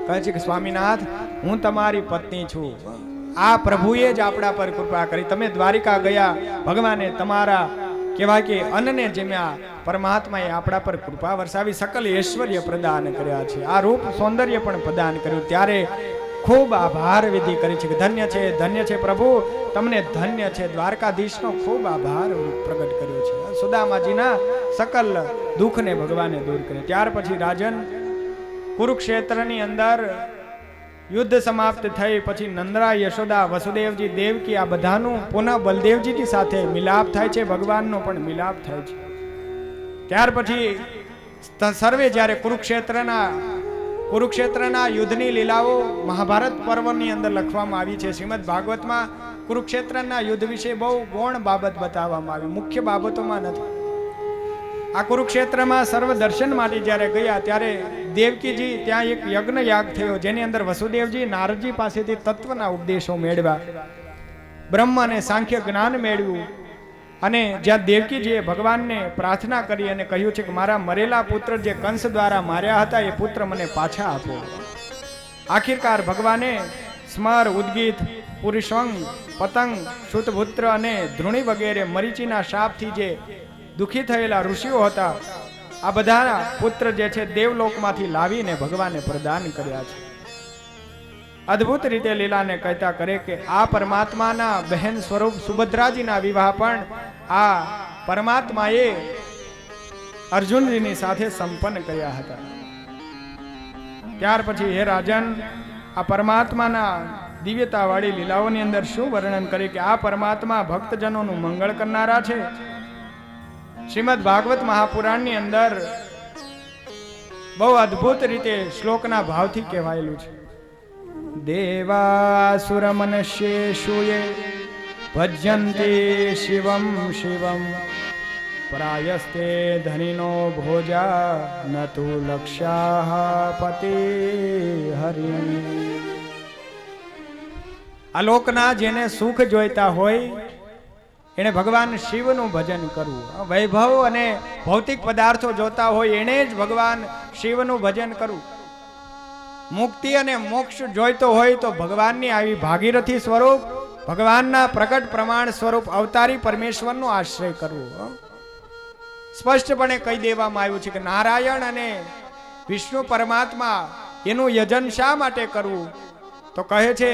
કહે છે કે સ્વામીનાથ હું તમારી પત્ની છું. આ પ્રભુએ જ આપણા પર કૃપા કરી. તમે દ્વારિકા ગયા, ભગવાને તમારા કહેવાય કે અન્નને જેમ્યા, પરમાત્માએ આપણા પર કૃપા વરસાવી, સકલ ઐશ્વર્ય પ્રદાન કર્યા છે, આ રૂપ સૌંદર્ય પણ પ્રદાન કર્યું. ત્યારે ખૂબ આભાર વિધિ કરી છે કે ધન્ય છે પ્રભુ, તમને ધન્ય છે. દ્વારકાધીશનો ખૂબ આભાર પ્રગટ કર્યો છે. સુદામાજીના સકલ દુઃખને ભગવાને દૂર કર્યા. ત્યાર પછી રાજન કુરુક્ષેત્રની અંદર યુદ્ધ સમાપ્ત થઈ પછી નંદરા, યશોદા, વસુદેવજી, દેવકી આ બધાનું પુનઃ બલદેવજીની સાથે મિલાપ થાય છે, ભગવાનનો પણ મિલાપ થાય છે. ત્યાર પછી સર્વે જ્યારે કુરુક્ષેત્રના યુદ્ધની લીલાઓ મહાભારત પર્વની અંદર લખવામાં આવી છે. શ્રીમદ ભાગવતમાં કુરુક્ષેત્રના યુદ્ધ વિશે બહુ ગૌણ બાબત બતાવવામાં આવી, મુખ્ય બાબતોમાં નથી. આ કુરુક્ષેત્રમાં સર્વ દર્શન માટે જ્યારે ગયા ત્યારે દેવકીજી ત્યાં એક યજ્ઞ યાગ થયો, જેની અંદર વસુદેવજી નારદજી પાસેથી તત્વના ઉપદેશો મેળવ્યા, બ્રહ્મ અને સાંખ્ય જ્ઞાન મેળવ્યું. અને જ્યાં દેવકીજીએ ભગવાનને પ્રાર્થના કરી અને કહ્યું છે કે મારા મરેલા પુત્ર જે કંસ દ્વારા માર્યા હતા એ પુત્ર મને પાછા આપો. આખિરકાર ભગવાને સ્મર, ઉદ્ગીત, પુરુષંગ, પતંગ, શુતપુત્ર અને ધ્રુણી વગેરે મરીચીના શાપથી જે દુઃખી થયેલા ઋષિઓ હતા, આ બધા પુત્ર જે છે દેવલોકમાંથી લાવીને ભગવાને પ્રદાન કર્યા છે. અદ્ભુત રીતે લીલાને કહેતા કરે કે આ પરમાત્માના બહેન સ્વરૂપ સુભદ્રાજીના વિવાહ પણ આ પરમાત્માએ અર્જુનજીની સાથે સંપન્ન કર્યા હતા. ત્યાર પછી હે રાજન, આ પરમાત્માના દિવ્યતાવાળી લીલાઓની અંદર શું વર્ણન કરે કે આ પરમાત્મા ભક્તજનોનું મંગળ કરનારા છે. શ્રીમદ ભાગવત મહાપુરાણની અંદર બહુ અદ્ભુત રીતે શ્લોકના ભાવથી કહેવાયેલું છે. દેવાસુર મનુષ્યેષુ યે ભજ્યન્તે શિવમ શિવમ પ્રાયસ્તે ધનિનો ભોજા ન તુ લક્ષ્યા પતિ હરિ. આ લોકના જેને સુખ જોઈતા હોય એને ભગવાન શિવનું ભજન કરવું. વૈભવ અને ભૌતિક પદાર્થો જોતા હોય એને જ ભગવાન શિવનું ભજન કરવું. મુક્તિ અને મોક્ષ જોઈતો હોય તો ભગવાનની આવી ભાગીરથી સ્વરૂપ ભગવાનના પ્રગટ પ્રમાણ સ્વરૂપ અવતારી પરમેશ્વરનો આશ્રય કરવો. સ્પષ્ટપણે કહી દેવામાં આવ્યું છે કે નારાયણ અને વિષ્ણુ પરમાત્મા એનું યજન શા માટે કરવું? તો કહે છે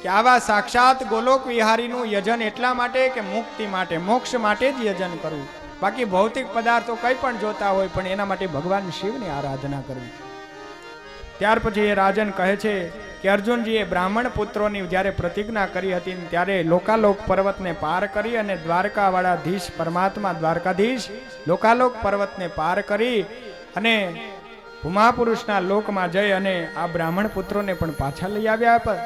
કે આવા સાક્ષાત ગોલોક વિહારીનું યજન એટલા માટે કે મુક્તિ માટે મોક્ષ માટે જ યજન કરવું. બાકી ભૌતિક પદાર્થો કંઈ પણ જોતા હોય પણ એના માટે ભગવાન શિવની આરાધના કરવી. ત્યાર પછી એ રાજન કહે છે કે અર્જુનજીએ બ્રાહ્મણ પુત્રોની જ્યારે પ્રતિજ્ઞા કરી હતી ત્યારે લોકાલોક પર્વતને પાર કરી અને દ્વારકાવાળાધીશ પરમાત્મા દ્વારકાધીશ લોકાલોક પર્વતને પાર કરી અને ભૂમાપુરુષના લોકમાં જઈ અને આ બ્રાહ્મણ પુત્રોને પણ પાછા લઈ આવ્યા. પર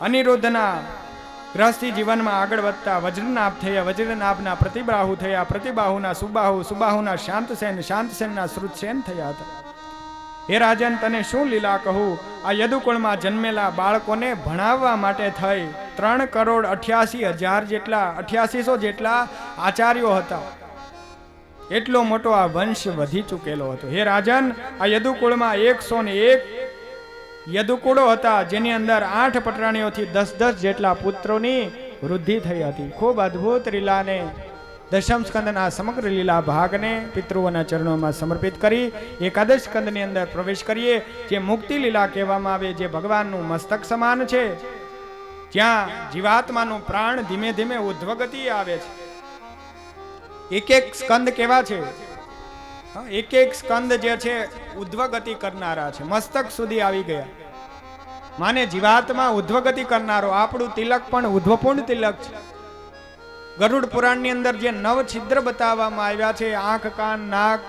અનિરુદ્ધના ગ્રહસ્થી જીવનમાં આગળ વધતા વજ્રનાભ થયા, વજ્રનાભના પ્રતિબાહુ થયા, પ્રતિબાહુના સુબાહુ, સુબાહુના શાંતસેન, શાંતસેનના શ્રુતસેન થયા હતા. હે રાજન, તને શું લીલા કહું? આ યદુકુળમાં જન્મેલા બાળકોને ભણાવવા માટે થઈ 3,88,000 જેટલા 8800 જેટલા આચાર્યો હતા. એટલો મોટો આ વંશ વધી ચૂકેલો હતો. હે રાજન, આ યદુકુળમાં 101 યદુકુળો હતા જેની અંદર 8 પટરાણીઓથી 10 જેટલા પુત્રોની વૃદ્ધિ થઈ હતી. ખૂબ અદ્ભુત લીલાને દશમ સ્કંદના સમગ્ર લીલા ભાગને પિતૃઓના ચરણોમાં સમર્પિત કરી એકાદશ સ્કંદની અંદર પ્રવેશ કરીએ. જે મુક્તિ લીલા કહેવામાં આવે, જે ભગવાનનું મસ્તક સમાન છે, જ્યાં જીવાત્માનું પ્રાણ ધીમે ધીમે ઉધ્વગતિ આવે છે. એક એક સ્કંદ કેવા છે? એક એક સ્કંદ જે છે ઉધ્વગતિ કરનારા છે. મસ્તક સુધી આવી ગયા. માને જીવાત્મા ઉધ્વગતિ કરનારો. આપણું તિલક પણ ઉધ્વપૂર્ણ તિલક છે. ગરુડ પુરાણની અંદર જે 9 છિદ્ર બતાવવામાં આવ્યા છે, આંખ, કાન, નાક,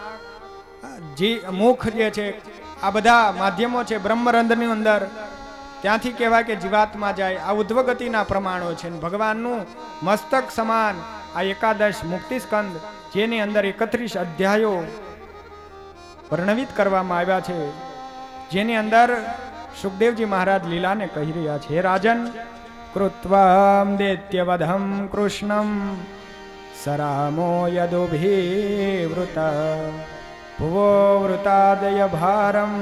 મુખ જે છે, આ બધા માધ્યમો છે બ્રહ્મરંધની અંદર, ત્યાંથી કહેવાય કે જીવાત્મા જાય. આ ઉધ્વગતિના પ્રમાણો છે. ભગવાનનું મસ્તક સમાન આ એકાદશ મુક્તિ સ્કંદ, જેની અંદર 31 અધ્યાયો વર્ણવિત કરવામાં આવ્યા છે, જેની અંદર સુખદેવજી મહારાજ લીલાને કહી રહ્યા છે. હે રાજન, કૃત્વામ દૈત્યવધમ કૃષ્ણમ સરામો યદુભીવૃત ભુવો વૃતાદય ભારમ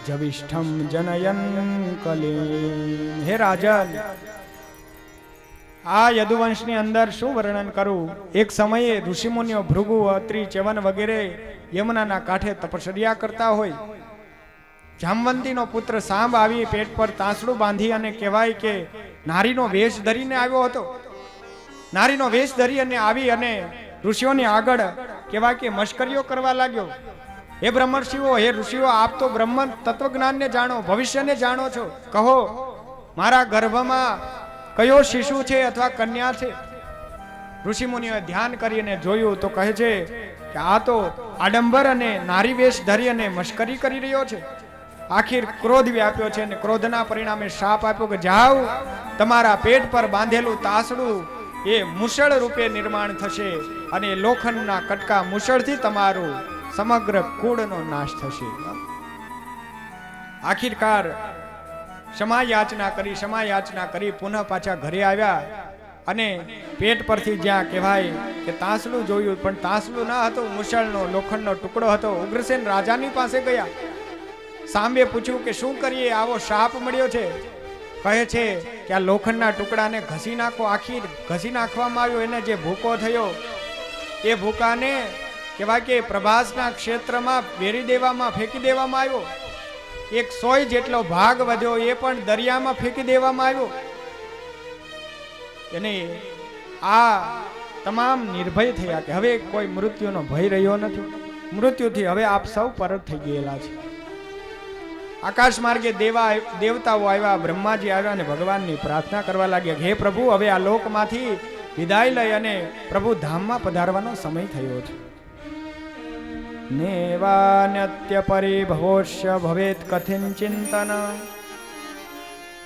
જવિષ્ઠમ જનયન કલીમ. હે રાજન, આ યદુવંશની અંદર શું વર્ણન કરું? એક સમયે ઋષિમુનિઓ ભૃગુ, અત્રિ, ચ્યવન વગેરે યમુનાના કાંઠે તપશ્ચર્યા કરતા હોય. જામવંતીનો પુત્ર સાંબ આવી પેટ પર તાંસડું બાંધી અને કહેવાય કે નારીનો વેશ ધરીને આવ્યો હતો. નારીનો વેશ ધરી અને આવી અને ઋષિઓની આગળ કહેવાય કે મશ્કરીઓ કરવા લાગ્યો. હે બ્રહ્મર્ષિઓ, હે ઋષિઓ, આપ તો બ્રહ્મ તત્વજ્ઞાનને જાણો, ભવિષ્યને જાણો છો. કહો, મારા ગર્ભમાં કયો શિશુ છે અથવા કન્યા છે? ઋષિમુનિઓએ ધ્યાન કરીને જોયું તો કહે છે કે આ તો આડંબર અને નારી વેશ ધરી અને મશ્કરી કરી રહ્યો છે. આખિર ક્રોધ વ્યાપ્યો છે અને ક્રોધના પરિણામે શાપ આપ્યો કે જાઓ, તમારા પેટ પર બાંધેલું તાસડું એ મુશળ રૂપે નિર્માણ થશે અને લોખંડના કટકા મુશળથી તમારું સમગ્ર કુળનો નાશ થશે. આખિરકાર ક્ષમા યાચના કરી પુનઃ પાછા ઘરે આવ્યા અને પેટ પરથી જ્યાં કહેવાય કે તાંસલું જોયું, પણ તાંસલું ના હતું, મુશળનો લોખંડનો ટુકડો હતો. ઉગ્રસેન રાજાની પાસે ગયા. સાંબે પૂછ્યું કે શું કરીએ, આવો શાપ મળ્યો છે. કહે છે કે આ લોખંડના ટુકડાને ઘસી નાખો. આખી ઘસી નાખવામાં આવ્યો. એને જે ભૂકો થયો એ ભૂકાને કહેવાય કે પ્રભાસના ક્ષેત્રમાં વેરી દેવામાં, ફેંકી દેવામાં આવ્યો. 100 જેટલો ભાગ વધ્યો એ પણ દરિયામાં ફેંકી દેવામાં આવ્યો. એને આ તમામ નિર્ભય થયા કે હવે કોઈ મૃત્યુનો ભય રહ્યો નથી. મૃત્યુથી હવે આપ સૌ પરત થઈ ગયેલા છે. આકાશ માર્ગે દેવતાઓ આવ્યા, બ્રહ્માજી આવ્યા અને ભગવાનની પ્રાર્થના કરવા લાગ્યા. હે પ્રભુ, હવે આ લોકમાંથી વિદાય લઈ અને પ્રભુ ધામમાં પધારવાનો સમય થયો છે. नेवान्यत्य परिभवोष्य भवेत् कथिञ्चिन्तन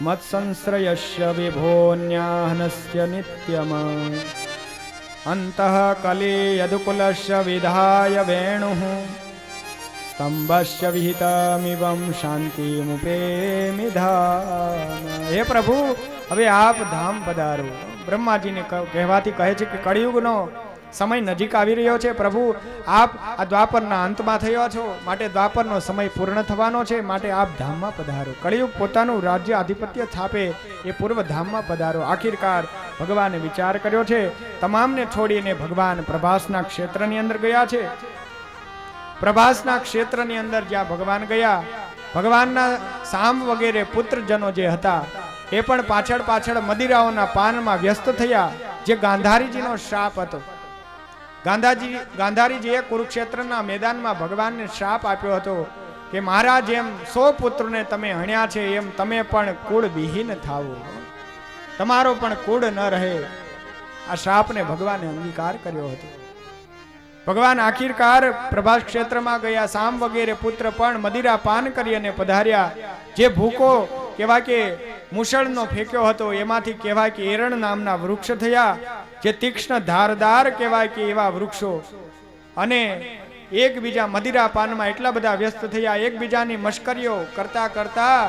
मत्संश्रयस्य विभोन्याहनस्य नित्यम अन्तः कले यदुकुलस्य विधाय वेणुः स्तंभस्य विहितमिवं शांतिमुपेमि धाम। हे प्रभु હવે આપ ધામ પધારો। બ્રહ્માજીને કહેવાથી કહે છે કે કળિયુગનો સમય નજીક આવી રહ્યો છે પ્રભુ, આપ આ દ્વાપરના અંતમાં થયો છો, માટે દ્વાપરનો સમય પૂર્ણ થવાનો છે, માટે આપ ધામમાં પધારો। કળિયુગ પોતાનું રાજ્ય આધિપત્ય સ્થાપે એ પૂર્વ ધામમાં પધારો। આખિરકાર ભગવાને વિચાર કર્યો છે, તમામને છોડીને ભગવાન પ્રભાસના ક્ષેત્રની અંદર ગયા છે। પ્રભાસના ક્ષેત્રની અંદર જ્યાં ભગવાન ગયા, ભગવાનના સામ વગેરે પુત્રજનો જે હતા એ પણ પાછળ પાછળ મદિરાઓના પાનમાં વ્યસ્ત થયા, જે ગાંધારીજીનો શ્રાપ હતો। ગાંધારીજીએ કુરુક્ષેત્રના મેદાનમાં ભગવાનને શ્રાપ આપ્યો હતો કે મારા જેમ 100 પુત્રોને તમે હણ્યા છે એમ તમે પણ કુળ વિહીન થાવો, તમારો પણ કુળ ન રહે। આ શ્રાપને ભગવાને અંગીકાર કર્યો હતો। ભગવાન આખિરકાર પ્રભાસ ક્ષેત્રમાં ગયા, સામ વગેરે પુત્ર પણ મદિરા પાન કરી અને પધાર્યા। જે ભૂકો કહેવાય કે મુસળનો ફેંક્યો હતો એમાંથી કહેવાય કે એરણ નામના વૃક્ષ થયા, જે તીક્ષ્ણ ધારદાર કહેવાય કે એવા વૃક્ષો, અને એકબીજા મદિરા પાનમાં એટલા બધા વ્યસ્ત થયા, એકબીજાની મશ્કરીઓ કરતા કરતા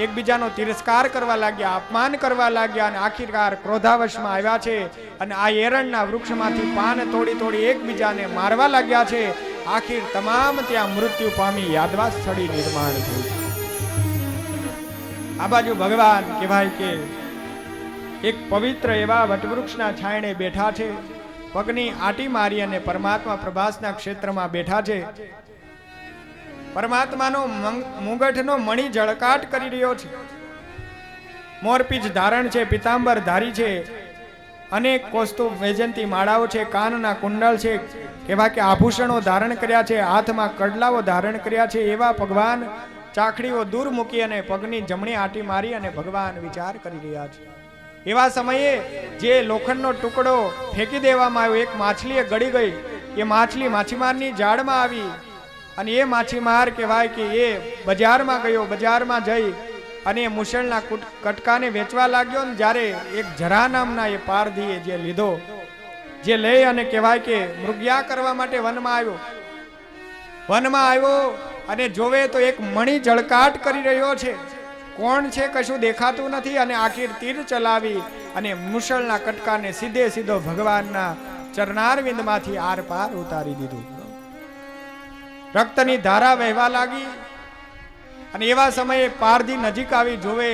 એકબીજાનો તિરસ્કાર કરવા લાગ્યા, અપમાન કરવા લાગ્યા, અને આખિરકાર ક્રોધાવશમાં આવ્યા છે અને આ એરણના વૃક્ષમાંથી પાન તોડી તોડી એકબીજાને મારવા લાગ્યા છે। આખિર તમામ ત્યાં મૃત્યુ પામી યાદવા સ્થળી નિર્માણ થયું। આ બાજુ ભગવાન કહેવાય કે એક પવિત્ર એવા વટવૃક્ષના છાયણે બેઠા છે, પગની આટી મારી અને પરમાત્મા પ્રભાસના ક્ષેત્રમાં બેઠા છે। પરમાત્માનો મુંગઠનો મણિ જળકાટ કરી રહ્યો છે, મોરપીંછ ધારણ છે, પિતાંબર ધારી છે, અનેક કૌસ્તુભ વૈજયંતી માળાઓ છે, કાનના કુંડળ છે, કેવા કે આભૂષણો ધારણ કર્યા છે, હાથમાં કડલાઓ ધારણ કર્યા છે। એવા ભગવાન ચાખડીઓ દૂર મૂકી અને પગની જમણી આટી મારી અને ભગવાન વિચાર કરી રહ્યા છે। એવા સમયે જે લોખંડનો ટુકડો ફેંકી દેવામાં આવ્યો, એક માછલીએ ગળી ગઈ, એ માછલી માછીમારની જાળમાં આવી અને એ માછીમાર કહેવાય કે એ બજારમાં ગયો, બજારમાં જઈ અને એ મુસળના કટકાને વેચવા લાગ્યો। ને જ્યારે એક જરા નામના એ પારધીએ જે લીધો, જે લઈ અને કહેવાય કે મૃગ્યા કરવા માટે વનમાં આવ્યો અને જોવે તો એક મણિ જળકાટ કરી રહ્યો છે, કોણ છે કશું દેખાતું નથી, અને આખિર તીર ચલાવી અને મુસળના કટકાને સીધે સીધો ભગવાનના ચરણારવિંદમાંથી આર પાર ઉતારી દીધું। રક્તની ધારા વહેવા લાગી અને એવા સમયે પારધી નજીક આવી જોવે,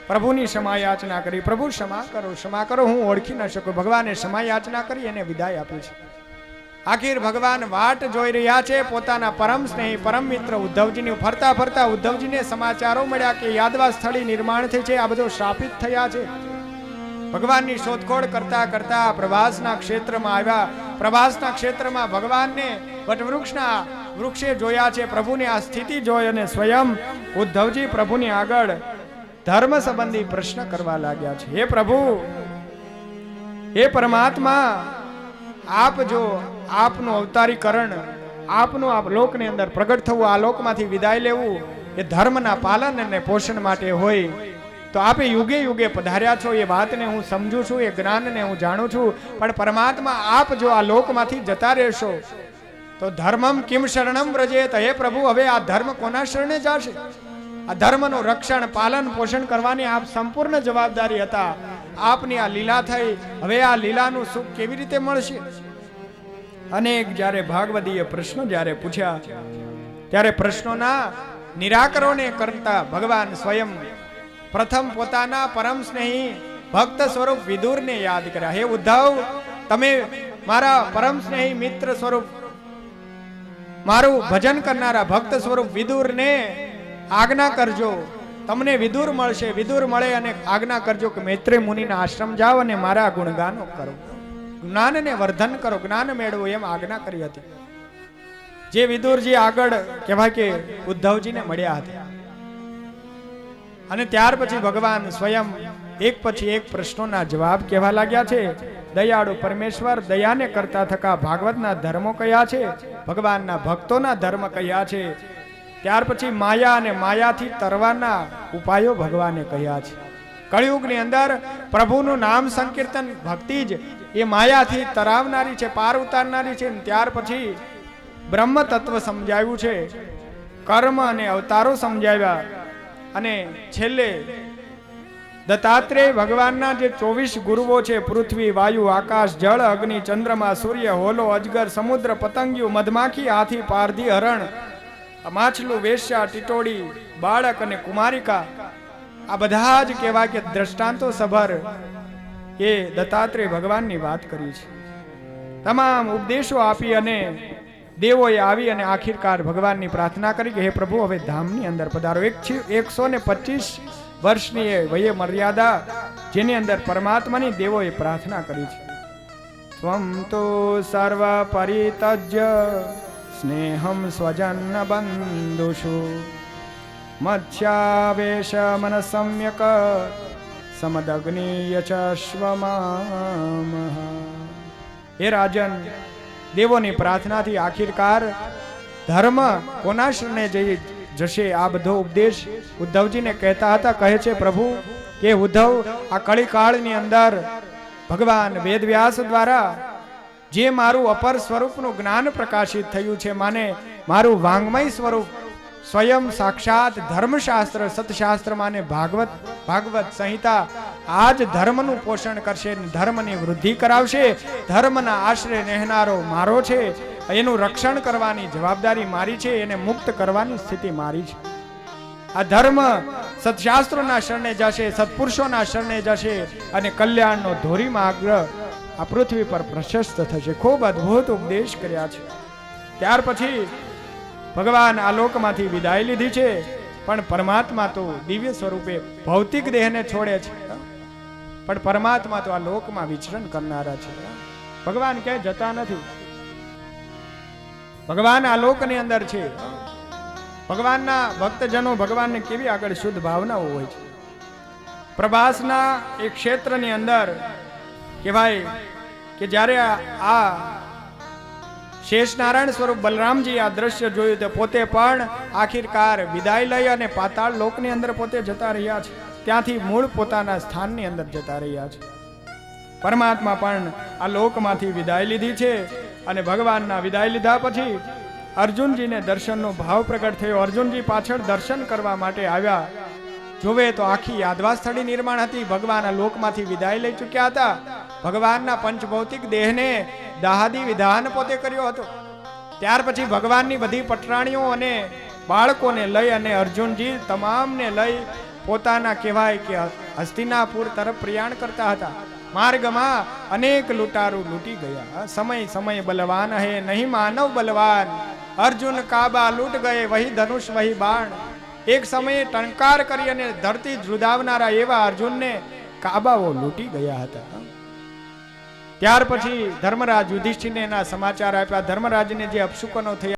પ્રભુની ક્ષમા યાચના કરી, પ્રભુ ક્ષમા કરો, હું ઓળખી ન શકું। ભગવાને ક્ષમા યાચના કરી એને વિદાય આપી છે। આખિર ભગવાન વાટ જોઈ રહ્યા છે પોતાના પરમ સ્નેહી પરમ મિત્ર ઉદ્ધવજીની। ફરતા ફરતા ઉદ્ધવજીને સમાચારો મળ્યા કે યાદવા સ્થળી નિર્માણ થઈ છે, આ બધો શ્રાપિત થયા છે। ભગવાનની શોધખોળ કરતા કરતા પ્રભાસના ક્ષેત્રમાં આવ્યા। પ્રભાસના ક્ષેત્રમાં ભગવાનને વટવૃક્ષના વૃક્ષે જોયા છે। પ્રભુને આ સ્થિતિ જોઈ અને સ્વયં ઉદ્ધવજી પ્રભુની આગળ ધર્મ સંબંધી પ્રશ્ન કરવા લાગ્યા છે। હે પ્રભુ, હે પરમાત્મા, આપ જો આપનું અવતારીકરણ, આપનું આ લોકની અંદર પ્રગટ થવું, આ લોકમાંથી વિદાય લેવું એ ધર્મના પાલન અને પોષણ માટે હોય તો આપે યુગે યુગે પધાર્યા છો, એ વાતને હું સમજુ છું, એ જ્ઞાનને હું જાણું છું। પણ પરમાત્મા આપ જો આ લોકમાંથી જતા રહેશો તો ધર્મમ કિમ શરણમ વ્રજેત। હે પ્રભુ, હવે આ ધર્મ કોના શરણે જશે? આ ધર્મનું રક્ષણ પાલન પોષણ કરવાની આપ સંપૂર્ણ જવાબદારી હતા। આપની આ લીલા થઈ, હવે આ લીલાનું સુખ કેવી રીતે મળશે? અનેક જ્યારે ભાગવદીય પ્રશ્નો જ્યારે પૂછ્યા ત્યારે પ્રશ્નોના નિરાકરણને કરતા ભગવાન સ્વયં પ્રથમ પોતાના પરમ સ્નેહી ભક્ત સ્વરૂપ વિદુરને યાદ કર્યા। હે ઉદ્ધવ, તમે મારા પરમ સ્નેહી મિત્ર સ્વરૂપ, મારું ભજન કરનારા ભક્ત સ્વરૂપ વિદુરને આજ્ઞા કરજો, તમને વિદુર મળશે। વિદુર મળે અને આજ્ઞા કરજો કે મૈત્રેય મુનિના આશ્રમ જાઓ અને મારા ગુણગાનો કરો, જ્ઞાનને વર્ધન કરો, જ્ઞાન મેળવો, એમ આજ્ઞા કરી હતી। જે વિદુરજી આગળ કહેવાય કે ઉદ્ધવજીને મળ્યા હતા અને ત્યાર પછી ભગવાન સ્વયં એક પછી એક પ્રશ્નોના જવાબ કહેવા લાગ્યા છે। દયાળુ પરમેશ્વર દયાને કરતા થકા ભાગવતના ધર્મો કયા છે, ભગવાનના ભક્તોના ધર્મ કયા છે. ત્યાર પછી માયા અને માયાથી તરવાના ઉપાયો ભગવાને કયા છે. કળિયુગની અંદર પ્રભુનું નામ સંકીર્તન ભક્તિ જ એ માયાથી તરાવનારી છે, પાર ઉતારનારી છે. ત્યાર પછી બ્રહ્મ તત્વ સમજાવ્યું છે, કર્મ અને અવતારો સમજાવ્યા, અને છેલ્લે દત્તાત્રેય ભગવાનના જે 24 ગુરુઓ છે, પૃથ્વી, વાયુ, આકાશ, જળ, અગ્નિ, ચંદ્રમા, સૂર્ય, હોલો, અજગર, સમુદ્ર, પતંગિયું, મધમાખી, હાથી, પારધી, હરણ, માછલું, વેશ્યા, ટીટોડી, બાળક અને કુમારિકા, આ બધા જ કહેવાય કે દ્રષ્ટાંતો સભર એ દત્તાત્રેય ભગવાનની વાત કરી છે. તમામ ઉપદેશો આપી અને દેવોએ આવી અને આખિરકાર ભગવાનની પ્રાર્થના કરી કે હે પ્રભુ, હવે ધામની અંદર પધારો. 125 વર્ષની એ વયે મર્યાદા જેની અંદર પરમાત્માની દેવોએ પ્રાર્થના કરી છે. ત્વમ તો સર્વ પરિતજ્ય સ્નેહમ સ્વજન બંધુષુ મત્સ્યાવેશ મન સમ્યક સમદગ્નિય ચ શ્વમામ. હે રાજન, દેવોની પ્રાર્થનાથી આખિરકાર ધર્મ કોના શરણે જશે? આ બધો ઉપદેશ ઉદ્ધવજીને કહેતા હતા. કહે છે પ્રભુ કે ઉદ્ધવ, આ કળીકાળની અંદર ભગવાન વેદવ્યાસ દ્વારા જે મારું અપર સ્વરૂપનું જ્ઞાન પ્રકાશિત થયું છે, માને મારું વાંગમય સ્વરૂપ સ્વયં સાક્ષાત ધર્મશાસ્ત્ર, સતશાસ્ત્ર માને ભાગવત સંહિતા આ જ ધર્મનું પોષણ કરશે, ધર્મની વૃદ્ધિ કરાવશે. ધર્મના આશરે રહેનારો મારો છે, એનું રક્ષણ કરવાની જવાબદારી મારી છે, એને મુક્ત કરવાની સ્થિતિ મારી છે. આ ધર્મ સત્શાસ્ત્રોના શરણે જશે, સત્પુરુષોના શરણે જશે અને કલ્યાણનો ધોરી માર્ગ આ પૃથ્વી પર પ્રશસ્ત થશે. ખૂબ અદ્ભુત ઉપદેશ કર્યા છે. ત્યાર પછી ભગવાન આ લોકમાંથી વિદાય લીધી છે, પણ પરમાત્મા તો દિવ્ય સ્વરૂપે ભૌતિક દેહને છોડે છે, પણ પરમાત્મા તો આ લોકમાં વિચરણ કરનારા છે. ભગવાન ક્યાંય જતા નથી. ભગવાન આ લોકની અંદર છે. ભગવાનના ભક્તજનો ભગવાનને કેવી આગળ શુદ્ધ ભાવનાઓ હોય છે. પ્રભાસના એક ક્ષેત્રની અંદર કહેવાય કે જ્યારે આ શેષનારાયણ સ્વરૂપ બલરામજી આ દ્રશ્ય જોયું તો પોતે પણ આખિરકાર વિદાય લઈ અને પાતાળ લોકની અંદર પોતે જતા રહ્યા છે. ત્યાંથી મૂળ પોતાના સ્થાનની અંદર જતા રહ્યા છે. પરમાત્મા પણ આ લોકમાંથી વિદાય લીધી છે. અને ભગવાનના વિદાય લીધા પછી અર્જુનજીને દર્શનનો ભાવ પ્રગટ થયો. અર્જુનજી પાછળ દર્શન કરવા માટે આવ્યા. જોવે તો આખી યાદવાસ્થળી નિર્માણ હતી. ભગવાન આ લોકમાંથી વિદાય લઈ ચૂક્યા હતા. ભગવાનના પંચભૌતિક દેહને દાહાદી વિધાન પોતે કર્યો હતો. ત્યાર પછી ભગવાનની બધી પટરાણીઓ અને બાળકોને લઈ અને અર્જુનજી તમામને લઈ પોતાના કહેવાય કે હસ્તિનાપુર તરફ પ્રયાણ કરતા હતા. માર્ગમાં અનેક લૂંટારૂ લૂંટી ગયા. સમય સમય બલવાન હે નહીં માનવ બલવાન, અર્જુન કાબા લૂંટ ગયે વહી ધનુષ વહી બાણ. એક સમયે ટંકાર કરી અને ધરતી ધ્રુદાવનારા એવા અર્જુનને કાબાઓ લૂંટી ગયા હતા. ત્યાર પછી ધર્મરાજ યુધિષ્ઠિરને એના સમાચાર આપ્યા. ધર્મરાજને જે અપશુકનો થયા